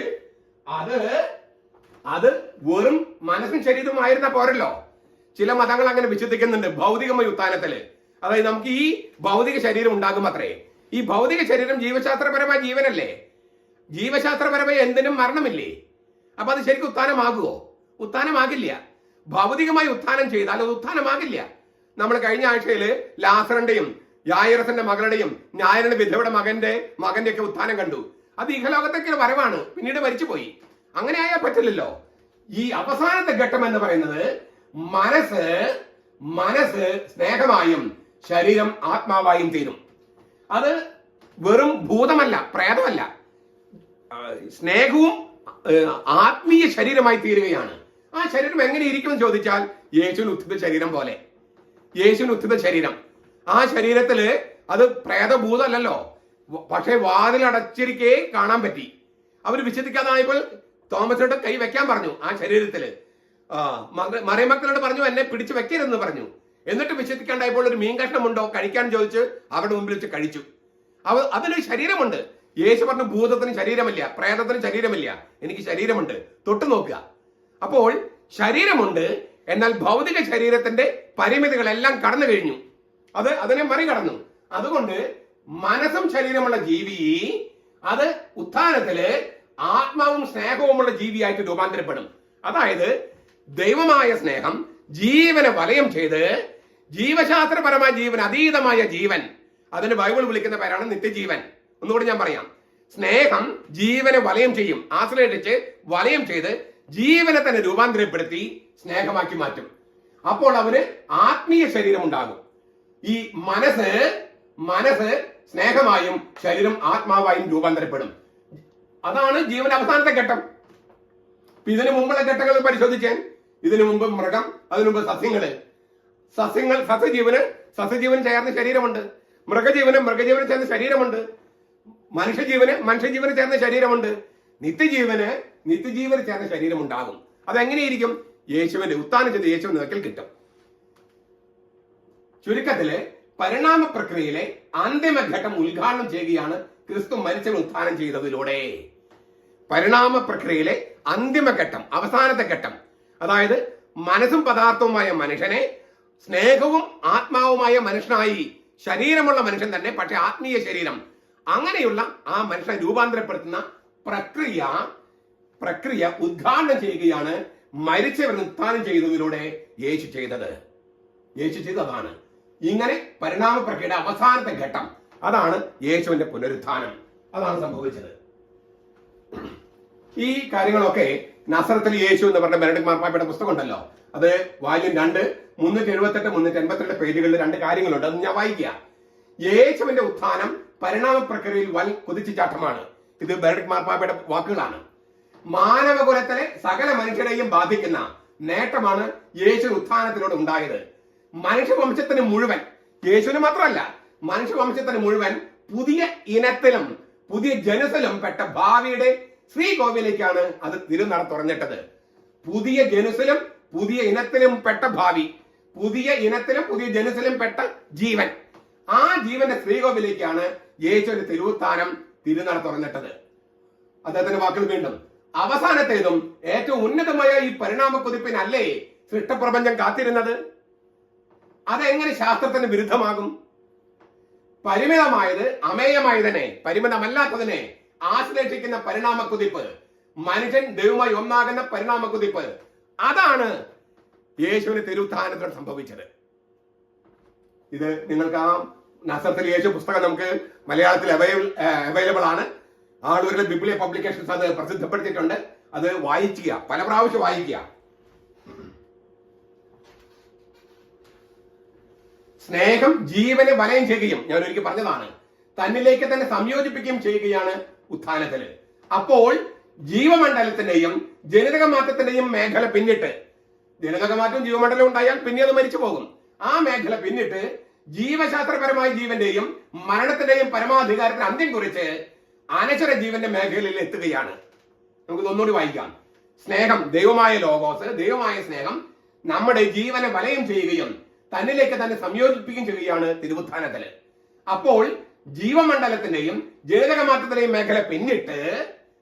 അത് വെറും മനസ്സും ശരീരമായിരുന്ന പോരല്ലോ. ചില മതങ്ങൾ അങ്ങനെ വിശ്വസിക്കുന്നുണ്ട് ഭൗതികമായ ഉത്ഥാനത്തില്. അതായത് നമുക്ക് ഈ ഭൗതിക ശരീരം ഉണ്ടാകും അത്രേ. ഈ ഭൗതിക ശരീരം ജീവശാസ്ത്രപരമായ ജീവനല്ലേ? ജീവശാസ്ത്രപരമായ എന്തിനും മരണമില്ലേ? അപ്പൊ അത് ശരിക്കും ഉത്ഥാനമാകുമോ? ഉത്ഥാനമാകില്ല. ഭൗതികമായി ഉത്ഥാനം ചെയ്താൽ അത് ഉത്ഥാനമാകില്ല. നമ്മൾ കഴിഞ്ഞ ആഴ്ചയില് ലാസറിന്റെയും യായിറസിന്റെ മകളുടെയും ന്യായരുടെ വിധവയുടെ മകന്റെ ഒക്കെ ഉത്ഥാനം കണ്ടു. അത് ഇഹലോകത്തേക്കുള്ള വരവാണ്, പിന്നീട് മരിച്ചുപോയി. അങ്ങനെ ആയാൽ പറ്റില്ലല്ലോ. ഈ അവസാനത്തെ ഘട്ടം എന്ന് പറയുന്നത് മനസ്സ് സ്നേഹമായും ശരീരം ആത്മാവായും തീരും. അത് വെറും ഭൂതമല്ല, പ്രേതമല്ല. സ്നേഹവും ആത്മീയ ശരീരമായി തീരുകയാണ്. ആ ശരീരം എങ്ങനെ ഇരിക്കുമെന്ന് ചോദിച്ചാൽ യേശുവിന് ഉത്ഥിത ശരീരം പോലെ. യേശുവിന് ഉത്ഥിത ശരീരം. ആ ശരീരത്തില് അത് പ്രേതഭൂതമല്ലല്ലോ, പക്ഷെ വാതിലടച്ചിരിക്കെ കാണാൻ പറ്റി. അവർ വിശ്വസിക്കാതായപ്പോൾ തോമസിനോട് കൈ വെക്കാൻ പറഞ്ഞു. ആ ശരീരത്തില് മറിയമക്കളോട് പറഞ്ഞു എന്നെ പിടിച്ചു വെക്കരുതെന്ന് പറഞ്ഞു. എന്നിട്ട് വിശ്വസിക്കാണ്ടായപ്പോൾ ഒരു മീൻ കഷ്ണമുണ്ടോ കഴിക്കാൻ ചോദിച്ച് അവരുടെ മുമ്പിൽ വെച്ച് കഴിച്ചു. അതിനൊരു ശരീരമുണ്ട്. യേശു പറഞ്ഞു ഭൂതത്തിന് ശരീരമില്ല, പ്രേതത്തിന് ശരീരമില്ല, എനിക്ക് ശരീരമുണ്ട്, തൊട്ടു നോക്കുക. അപ്പോൾ ശരീരമുണ്ട്, എന്നാൽ ഭൗതിക ശരീരത്തിന്റെ പരിമിതികളെല്ലാം കടന്നു കഴിഞ്ഞു. അതിനെ മറികടന്നു. അതുകൊണ്ട് മനസ്സും ശരീരമുള്ള ജീവി അത് ഉത്ഥാനത്തില് ആത്മാവും സ്നേഹവുമുള്ള ജീവിയായിട്ട് രൂപാന്തരപ്പെടും. അതായത് ദൈവമായ സ്നേഹം ജീവനെ വലയം ചെയ്ത് ജീവശാസ്ത്രപരമായ ജീവൻ, അതീതമായ ജീവൻ, അതിന് ബൈബിൾ വിളിക്കുന്ന പേരാണ് നിത്യജീവൻ. ഒന്നുകൂടി ഞാൻ പറയാം. സ്നേഹം ജീവനെ വലയം ചെയ്യും, ആശ്രയിച്ച് വലയം ചെയ്ത് ജീവനെ തന്നെ രൂപാന്തരപ്പെടുത്തി സ്നേഹമാക്കി മാറ്റും. അപ്പോൾ അവന് ആത്മീയ ശരീരം ഉണ്ടാകും. ഈ മനസ്സ് സ്നേഹമായും ശരീരം ആത്മാവായും രൂപാന്തരപ്പെടും. അതാണ് ജീവന്റെ അവസാനത്തെ ഘട്ടം. ഇതിനു മുമ്പുള്ള ഘട്ടങ്ങൾ പരിശോധിച്ചാൽ, ഇതിനു മുമ്പ് മൃഗം, അതിനു മുമ്പ് സസ്യജീവന് ചേർന്ന ശരീരമുണ്ട്, മൃഗജീവന് ചേർന്ന ശരീരമുണ്ട്, മനുഷ്യജീവന് ചേർന്ന ശരീരമുണ്ട്, നിത്യജീവന് ചേർന്ന ശരീരമുണ്ടാകും. അതെങ്ങനെയിരിക്കും? യേശുവിന്റെ ഉത്ഥാനം ചെയ്ത് യേശുവിന്റെ നക്കിൽ കിട്ടും. ചുരുക്കത്തില് പരിണാമ പ്രക്രിയയിലെ അന്തിമഘട്ടം ഉദ്ഘാടനം ചെയ്യുകയാണ് ക്രിസ്തു മരിച്ചവൻ ഉത്ഥാനം ചെയ്തതിലൂടെ. പരിണാമ പ്രക്രിയയിലെ അന്തിമഘട്ടം, അവസാനത്തെ ഘട്ടം, അതായത് മനസ്സും പദാർത്ഥവുമായ മനുഷ്യനെ സ്നേഹവും ആത്മാവുമായ മനുഷ്യനായി, ശരീരമുള്ള മനുഷ്യൻ തന്നെ പക്ഷെ ആത്മീയ ശരീരം, അങ്ങനെയുള്ള ആ മനുഷ്യനെ രൂപാന്തരപ്പെടുത്തുന്ന പ്രക്രിയ ഉദ്ഘാടനം ചെയ്യുകയാണ് മരിച്ചവൻ ഉത്ഥാനം ചെയ്തതിലൂടെ യേശു ചെയ്തത്. അതാണ്. ഇങ്ങനെ പരിണാമ പ്രക്രിയയുടെ അവസാനത്തെ ഘട്ടം, അതാണ് യേശുവിന്റെ പുനരുത്ഥാനം. അതാണ് സംഭവിച്ചത്. ഈ കാര്യങ്ങളൊക്കെ നസറത്തിൽ യേശു എന്ന് പറഞ്ഞ ബെനഡിക്ട് മാർപ്പാപ്പയുടെ പുസ്തകം ഉണ്ടല്ലോ, അത് വാല്യം 2 378 382 പേജുകളിൽ 2 കാര്യങ്ങളുണ്ട്. അത് ഞാൻ വായിക്കാം. യേശുവിന്റെ ഉത്ഥാനം പരിണാമ പ്രക്രിയയിൽ വൻ കുതിച്ചുചാട്ടമാണ്. ഇത് ബെനഡിക്ട് മാർപ്പാപ്പയുടെ വാക്കുകളാണ്. മാനവകുലത്തിലെ സകല മനുഷ്യരെയും ബാധിക്കുന്ന നേട്ടമാണ് യേശു ഉത്ഥാനത്തിലൂടെ ഉണ്ടായത്. മനുഷ്യവംശത്തിന് മുഴുവൻ, യേശുവിന് മാത്രമല്ല മനുഷ്യവംശത്തിന് മുഴുവൻ പുതിയ ഇനത്തിലും പുതിയ ജനുസിലും പെട്ട ഭാവിയുടെ ശ്രീകോവിലേക്കാണ് അത് തിരുനട തുറന്നിട്ടത്. പുതിയ ജനുസിലും പുതിയ ഇനത്തിലും പെട്ട ഭാവി, പുതിയ ഇനത്തിലും പുതിയ ജനുസിലും പെട്ട ജീവൻ, ആ ജീവന്റെ ശ്രീകോവിലേക്കാണ് യേശുവിന്റെ തിരുവുത്ഥാനം തിരുനട തുറന്നിട്ടത്. അദ്ദേഹത്തിന്റെ വാക്കുകൾ വീണ്ടും, അവസാനത്തേതും ഏറ്റവും ഉന്നതമായ ഈ പരിണാമ കുതിപ്പിനല്ലേ സൃഷ്ടപ്രപഞ്ചം കാത്തിരുന്നത്? അതെങ്ങനെ ശാസ്ത്രത്തിന് വിരുദ്ധമാകും? പരിമിതമായത് അമേയമായതിനെ, പരിമിതമല്ലാത്തതിനെ ആശ്ലേഷിക്കുന്ന പരിണാമ കുതിപ്പ്, മനുഷ്യൻ ദൈവമായി ഒന്നാകുന്ന പരിണാമ കുതിപ്പ്, അതാണ് യേശുവിന് തിരുവുത്ഥാനത്തിൽ സംഭവിച്ചത്. ഇത് നിങ്ങൾക്ക് ആ നസറത്തിൽ യേശു പുസ്തകം നമുക്ക് മലയാളത്തിൽ അവൈലബിൾ ആണ്. ആളൂരിലെ ബിബ്ലിയ പബ്ലിക്കേഷൻസ് അത് പ്രസിദ്ധപ്പെടുത്തിയിട്ടുണ്ട്. അത് വായിക്കുക, പല പ്രാവശ്യം വായിക്കുക. സ്നേഹം ജീവനെ വലയം ചെയ്യുകയും, ഞാൻ ഒരിക്കൽ പറഞ്ഞതാണ്, തന്നിലേക്ക് തന്നെ സംയോജിപ്പിക്കുകയും ചെയ്യുകയാണ് ഉത്ഥാനത്തില്. അപ്പോൾ ജീവമണ്ഡലത്തിന്റെയും ജനിതക മാറ്റത്തിന്റെയും മേഖല പിന്നിട്ട്, ജനിതക മാറ്റം ജീവമണ്ഡലം ഉണ്ടായാൽ പിന്നെ അത് മരിച്ചു പോകും. ആ മേഖല പിന്നിട്ട് ജീവശാസ്ത്രപരമായ ജീവന്റെയും മരണത്തിന്റെയും പരമാധികാരത്തിന് അന്ത്യം കുറിച്ച് അനശ്വര ജീവന്റെ മേഖലയിൽ എത്തുകയാണ്. നമുക്ക് ഒന്നുകൂടി വായിക്കാം. സ്നേഹം, ദൈവമായ ലോഗോസ്, ദൈവമായ സ്നേഹം നമ്മുടെ ജീവനെ വലയം ചെയ്യുകയും തന്നിലേക്ക് തന്നെ സംയോജിപ്പിക്കുകയും ചെയ്യുകയാണ് തിരുവുത്ഥാനത്തില്. അപ്പോൾ ജീവമണ്ഡലത്തിന്റെയും ജനിതക മാറ്റത്തിന്റെയും മേഖല പിന്നിട്ട്,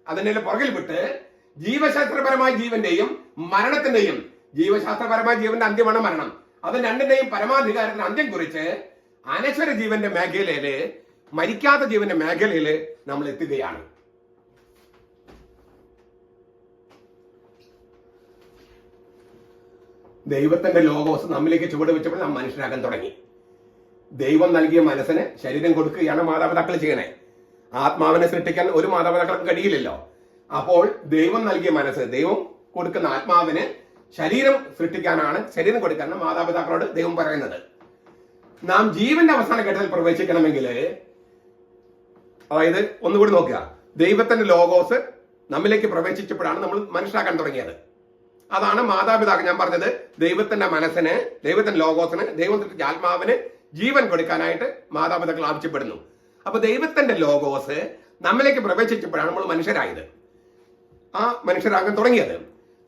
അതിന്റെ പുറകിൽ വിട്ട് ജീവശാസ്ത്രപരമായ ജീവന്റെയും മരണത്തിന്റെയും, ജീവശാസ്ത്രപരമായ ജീവന്റെ അന്ത്യമാണ് മരണം, അത് രണ്ടിന്റെയും പരമാധികാരത്തിന് അന്ത്യം കുറിച്ച് അനശ്വര ജീവന്റെ മേഖലയില്, മരിക്കാത്ത ജീവന്റെ മേഖലയില് നമ്മൾ എത്തുകയാണ്. ദൈവത്തിന്റെ ലോഗോസ് നമ്മിലേക്ക് ചുവട് വെച്ചപ്പോൾ നാം മനുഷ്യരാകാൻ തുടങ്ങി. ദൈവം നൽകിയ മനസ്സിന് ശരീരം കൊടുക്കുകയാണ് മാതാപിതാക്കൾ ചെയ്യണേ. ആത്മാവിനെ സൃഷ്ടിക്കാൻ ഒരു മാതാപിതാക്കൾക്ക് കഴിയില്ലല്ലോ. അപ്പോൾ ദൈവം നൽകിയ മനസ്സ്, ദൈവം കൊടുക്കുന്ന ആത്മാവിന് ശരീരം സൃഷ്ടിക്കാനാണ്, ശരീരം കൊടുക്കാനാണ് മാതാപിതാക്കളോട് ദൈവം പറയുന്നത്. നാം ജീവന്റെ അവസാന ഘട്ടത്തിൽ പ്രവേശിക്കണമെങ്കിൽ, അതായത് ഒന്നുകൂടി നോക്കുക, ദൈവത്തിന്റെ ലോഗോസ് നമ്മിലേക്ക് പ്രവേശിച്ചപ്പോഴാണ് നമ്മൾ മനുഷ്യരാക്കാൻ തുടങ്ങിയത്. അതാണ് മാതാപിതാക്കൾ, ഞാൻ പറഞ്ഞത്, ദൈവത്തിന്റെ മനസ്സിന്, ദൈവത്തിന്റെ ലോഗോസിന്, ദൈവത്തിന്റെ ആത്മാവിന് ജീവൻ കൊടുക്കാനായിട്ട് മാതാപിതാക്കൾ ആവശ്യപ്പെടുന്നു. അപ്പൊ ദൈവത്തിന്റെ ലോഗോസ് നമ്മിലേക്ക് പ്രവേശിച്ചപ്പോഴാണ് നമ്മൾ മനുഷ്യരായത്, ആ മനുഷ്യരാകാൻ തുടങ്ങിയത്.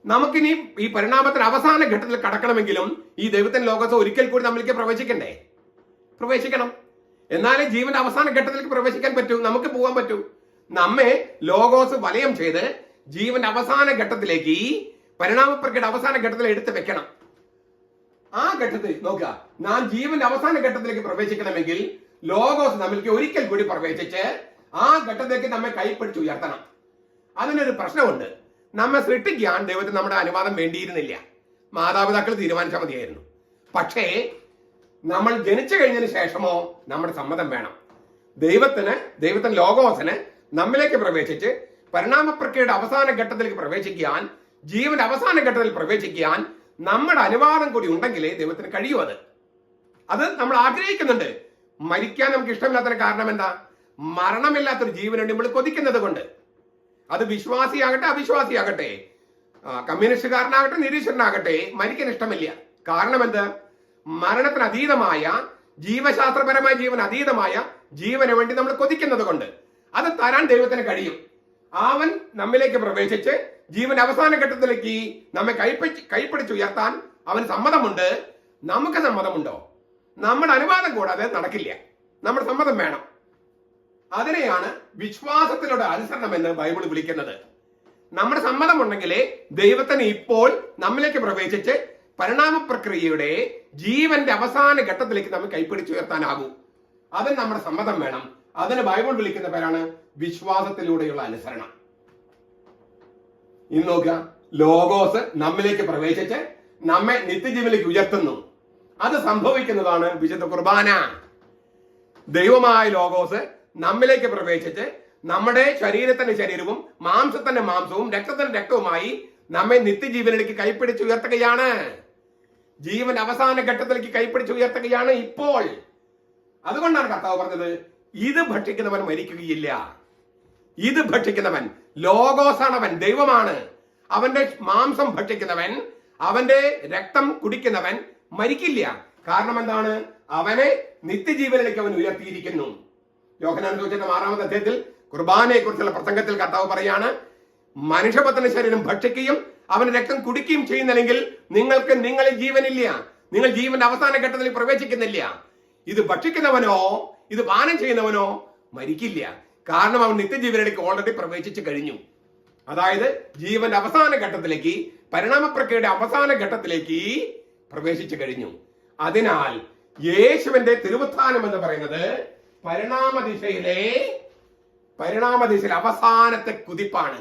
നമുക്കിനി ഈ പരിണാമത്തിന് അവസാന ഘട്ടത്തിൽ കടക്കണമെങ്കിലും ഈ ദൈവത്തിന്റെ ലോകത്ത് ഒരിക്കൽ കൂടി നമ്മളിലേക്ക് പ്രവേശിക്കണം. എന്നാലേ ജീവന്റെ അവസാന ഘട്ടത്തിലേക്ക് പ്രവേശിക്കാൻ പറ്റൂ, നമുക്ക് പോകാൻ പറ്റൂ. നമ്മെ ലോഗോസ് വലയം ചെയ്ത് ജീവന്റെ അവസാന ഘട്ടത്തിലേക്ക്, ഈ പരിണാമ പ്രക്രിയയുടെ അവസാന ഘട്ടത്തിൽ എടുത്ത് വെക്കണം. ആ ഘട്ടത്തിൽ നോക്കുക, നാം ജീവന്റെ അവസാന ഘട്ടത്തിലേക്ക് പ്രവേശിക്കണമെങ്കിൽ ലോഗോസ് നമ്മൾക്ക് ഒരിക്കൽ കൂടി പ്രവേശിച്ച് ആ ഘട്ടത്തിലേക്ക് നമ്മെ കൈപ്പിടിച്ച് ഉയർത്തണം. അതിനൊരു പ്രശ്നമുണ്ട്. നമ്മെ സൃഷ്ടിക്കാൻ ദൈവത്തിന് നമ്മുടെ അനുവാദം വേണ്ടിയിരുന്നില്ല, മാതാപിതാക്കൾ തീരുമാനിച്ചാൽ മതിയായിരുന്നു. പക്ഷേ നമ്മൾ ജനിച്ചു കഴിഞ്ഞതിന് ശേഷമോ നമ്മുടെ സമ്മതം വേണം. ദൈവത്തിന് ലോഗോസിന് നമ്മിലേക്ക് പ്രവേശിച്ച് പരിണാമ പ്രക്രിയയുടെ അവസാന ഘട്ടത്തിലേക്ക് പ്രവേശിക്കാൻ, ജീവന്റെ അവസാന ഘട്ടത്തിൽ പ്രവേശിക്കാൻ നമ്മുടെ അനുവാദം കൂടി ഉണ്ടെങ്കിലേ ദൈവത്തിന് കഴിയൂ. അത് നമ്മൾ ആഗ്രഹിക്കുന്നുണ്ട്. മരിക്കാൻ നമുക്ക് ഇഷ്ടമില്ലാത്തതിന് കാരണം എന്താ? മരണമില്ലാത്തൊരു ജീവനുണ്ട് നമ്മൾ കൊതിക്കുന്നത് കൊണ്ട്. അത് വിശ്വാസിയാകട്ടെ അവിശ്വാസിയാകട്ടെ, കമ്മ്യൂണിസ്റ്റുകാരനാകട്ടെ നിരീശ്വരനാകട്ടെ, മരിക്കാൻ ഇഷ്ടമില്ല. കാരണം എന്ത്? മരണത്തിന് അതീതമായ, ജീവശാസ്ത്രപരമായ ജീവൻ അതീതമായ ജീവന് വേണ്ടി നമ്മൾ കൊതിക്കുന്നത് കൊണ്ട്. അത് തരാൻ ദൈവത്തിന് കഴിയും. അവൻ നമ്മിലേക്ക് പ്രവേശിച്ച് ജീവന്റെ അവസാന ഘട്ടത്തിലേക്ക് നമ്മെ കൈപ്പിടിച്ചുയർത്താൻ അവന് സമ്മതമുണ്ട്. നമുക്ക് സമ്മതമുണ്ടോ? നമ്മുടെ അനുവാദം കൂടാതെ നടക്കില്ല. നമ്മുടെ സമ്മതം വേണം. അതിനെയാണ് വിശ്വാസത്തിലൂടെ അനുസരണം എന്ന് ബൈബിൾ വിളിക്കുന്നത്. നമ്മുടെ സമ്മതമുണ്ടെങ്കിലേ ദൈവത്തിന് ഇപ്പോൾ നമ്മിലേക്ക് പ്രവേശിച്ച് പരിണാമ പ്രക്രിയയുടെ ജീവന്റെ അവസാന ഘട്ടത്തിലേക്ക് നമ്മൾ കൈപ്പിടിച്ചുയർത്താനാകൂ. അതിന് നമ്മുടെ സമ്മതം വേണം. അതിന് ബൈബിൾ വിളിക്കുന്ന പേരാണ് വിശ്വാസത്തിലൂടെയുള്ള അനുസരണം. ഇന്ന് നോക്കുക, ലോഗോസ് നമ്മിലേക്ക് പ്രവേശിച്ച് നമ്മെ നിത്യജീവനിലേക്ക് ഉയർത്തുന്നു. അത് സംഭവിക്കുന്നതാണ് വിശുദ്ധ കുർബാന. ദൈവമായ ലോഗോസ് നമ്മിലേക്ക് പ്രവേശിച്ച് നമ്മുടെ ശരീരത്തിന്റെ ശരീരവും മാംസത്തിന്റെ മാംസവും രക്തത്തിന്റെ രക്തവുമായി നമ്മെ നിത്യജീവനിലേക്ക് കൈപ്പിടിച്ച് ഉയർത്തുകയാണ്. ജീവൻ അവസാന ഘട്ടത്തിലേക്ക് കൈപ്പിടിച്ച് ഉയർത്തുകയാണ് ഇപ്പോൾ. അതുകൊണ്ടാണ് കർത്താവ് പറഞ്ഞത്, ഇത് ഭക്ഷിക്കുന്നവൻ മരിക്കുകയില്ല. ഇത് ഭക്ഷിക്കുന്നവൻ, ലോഗോസാണവൻ, ദൈവമാണ്. അവന്റെ മാംസം ഭക്ഷിക്കുന്നവൻ, അവന്റെ രക്തം കുടിക്കുന്നവൻ മരിക്കില്ല. കാരണം എന്താണ്? അവനെ നിത്യജീവനിലേക്ക് അവൻ ഉയർത്തിയിരിക്കുന്നു. യോഹന്നാൻ സുവിശേഷം 6-ാമത്തെ അധ്യായത്തിൽ കുർബാനയെ കുറിച്ചുള്ള പ്രസംഗത്തിൽ കർത്താവ് പറയാണ്, മനുഷ്യപുത്രന്റെ ശരീരം ഭക്ഷിക്കുകയും അവന്റെ രക്തം കുടിക്കുകയും ചെയ്യുന്നില്ലെങ്കിൽ നിങ്ങൾക്ക് നിങ്ങളിൽ ജീവനില്ല. നിങ്ങൾ ജീവന്റെ അവസാന ഘട്ടത്തിൽ പ്രവേശിക്കുന്നില്ല. ഇത് ഭക്ഷിക്കുന്നവനോ ഇത് പാനം ചെയ്യുന്നവനോ മരിക്കില്ല. കാരണം അവൻ നിത്യജീവനിലേക്ക് ഓൾറെഡി പ്രവേശിച്ചു കഴിഞ്ഞു. അതായത് ജീവന്റെ അവസാന ഘട്ടത്തിലേക്ക്, പരിണാമപ്രക്രിയയുടെ അവസാന ഘട്ടത്തിലേക്ക് പ്രവേശിച്ചു കഴിഞ്ഞു. അതിനാൽ യേശുവിന്റെ തിരുവുത്ഥാനം എന്ന് പറയുന്നത് പരിണാമദിശയിലെ അവസാനത്തെ കുതിപ്പാണ്.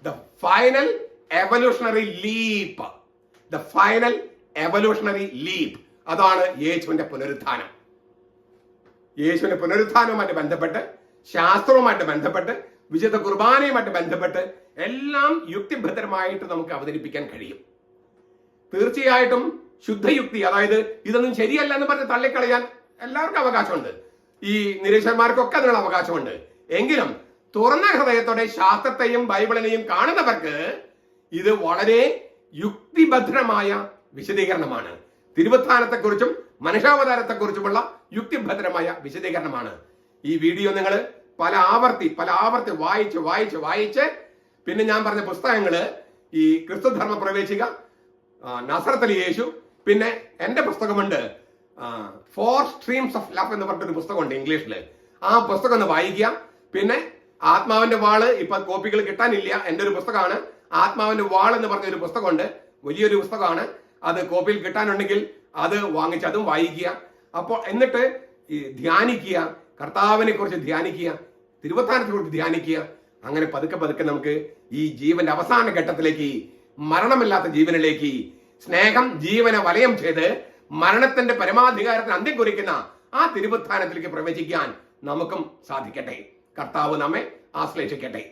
The final evolutionary leap. The final evolutionary leap. അതാണ് യേശുവിന്റെ പുനരുത്ഥാനം. യേശുവിന്റെ പുനരുത്ഥാനവുമായിട്ട് ബന്ധപ്പെട്ട്, ശാസ്ത്രവുമായിട്ട് ബന്ധപ്പെട്ട്, വിശുദ്ധ കുർബാനയുമായിട്ട് ബന്ധപ്പെട്ട് എല്ലാം യുക്തിഭദ്രമായിട്ട് നമുക്ക് അവതരിപ്പിക്കാൻ കഴിയും. തീർച്ചയായിട്ടും ശുദ്ധയുക്തി, അതായത് ഇതൊന്നും ശരിയല്ല എന്ന് പറഞ്ഞ് തള്ളിക്കളയാൻ എല്ലാവർക്കും അവകാശമുണ്ട്. ഈ നിരീക്ഷകന്മാർക്കൊക്കെ അതിനുള്ള അവകാശമുണ്ട്. എങ്കിലും തുറന്ന ഹൃദയത്തോടെ ശാസ്ത്രത്തെയും ബൈബിളിനെയും കാണുന്നവർക്ക് ഇത് വളരെ യുക്തിഭദ്രമായ വിശദീകരണമാണ്. തിരുവുത്ഥാനത്തെക്കുറിച്ചും മനുഷ്യാവതാരത്തെക്കുറിച്ചുമുള്ള യുക്തിഭദ്രമായ വിശദീകരണമാണ്. ഈ വീഡിയോ നിങ്ങൾ പല ആവർത്തി വായിച്ച് പിന്നെ ഞാൻ പറഞ്ഞ പുസ്തകങ്ങള്, ഈ ക്രിസ്തുധർമ്മ പ്രവേശിക, നസറത്തിലെ യേശു, പിന്നെ എന്റെ പുസ്തകമുണ്ട് 4 Streams of Love എന്ന് പറഞ്ഞൊരു പുസ്തകമുണ്ട് ഇംഗ്ലീഷില്. ആ പുസ്തകം ഒന്ന് വായിക്കുക. പിന്നെ ആത്മാവിന്റെ വാള്, ഇപ്പൊ കോപ്പികൾ കിട്ടാനില്ല, എന്റെ ഒരു പുസ്തകമാണ് ആത്മാവിന്റെ വാൾ എന്ന് പറഞ്ഞൊരു പുസ്തകമുണ്ട്. വലിയൊരു പുസ്തകമാണ്. അത് കോപ്പിയിൽ കിട്ടാനുണ്ടെങ്കിൽ അത് വാങ്ങിച്ച് അതും വായിക്കുക. അപ്പോൾ എന്നിട്ട് ധ്യാനിക്കുക, കർത്താവിനെ കുറിച്ച് ധ്യാനിക്കുക, തിരുവുത്ഥാനത്തെ കുറിച്ച് ധ്യാനിക്കുക. അങ്ങനെ പതുക്കെ നമുക്ക് ഈ ജീവന്റെ അവസാന ഘട്ടത്തിലേക്ക്, മരണമില്ലാത്ത ജീവനിലേക്ക്, സ്നേഹം ജീവനെ വലയം ചെയ്ത് മരണത്തിന്റെ പരമാധികാരത്തിന് അന്ത്യം കുറിക്കുന്ന ആ തിരുവുത്ഥാനത്തിലേക്ക് പ്രവേശിക്കാൻ നമുക്കും സാധിക്കട്ടെ. കർത്താവ് നമ്മെ ആശ്ലേഷിക്കട്ടെ.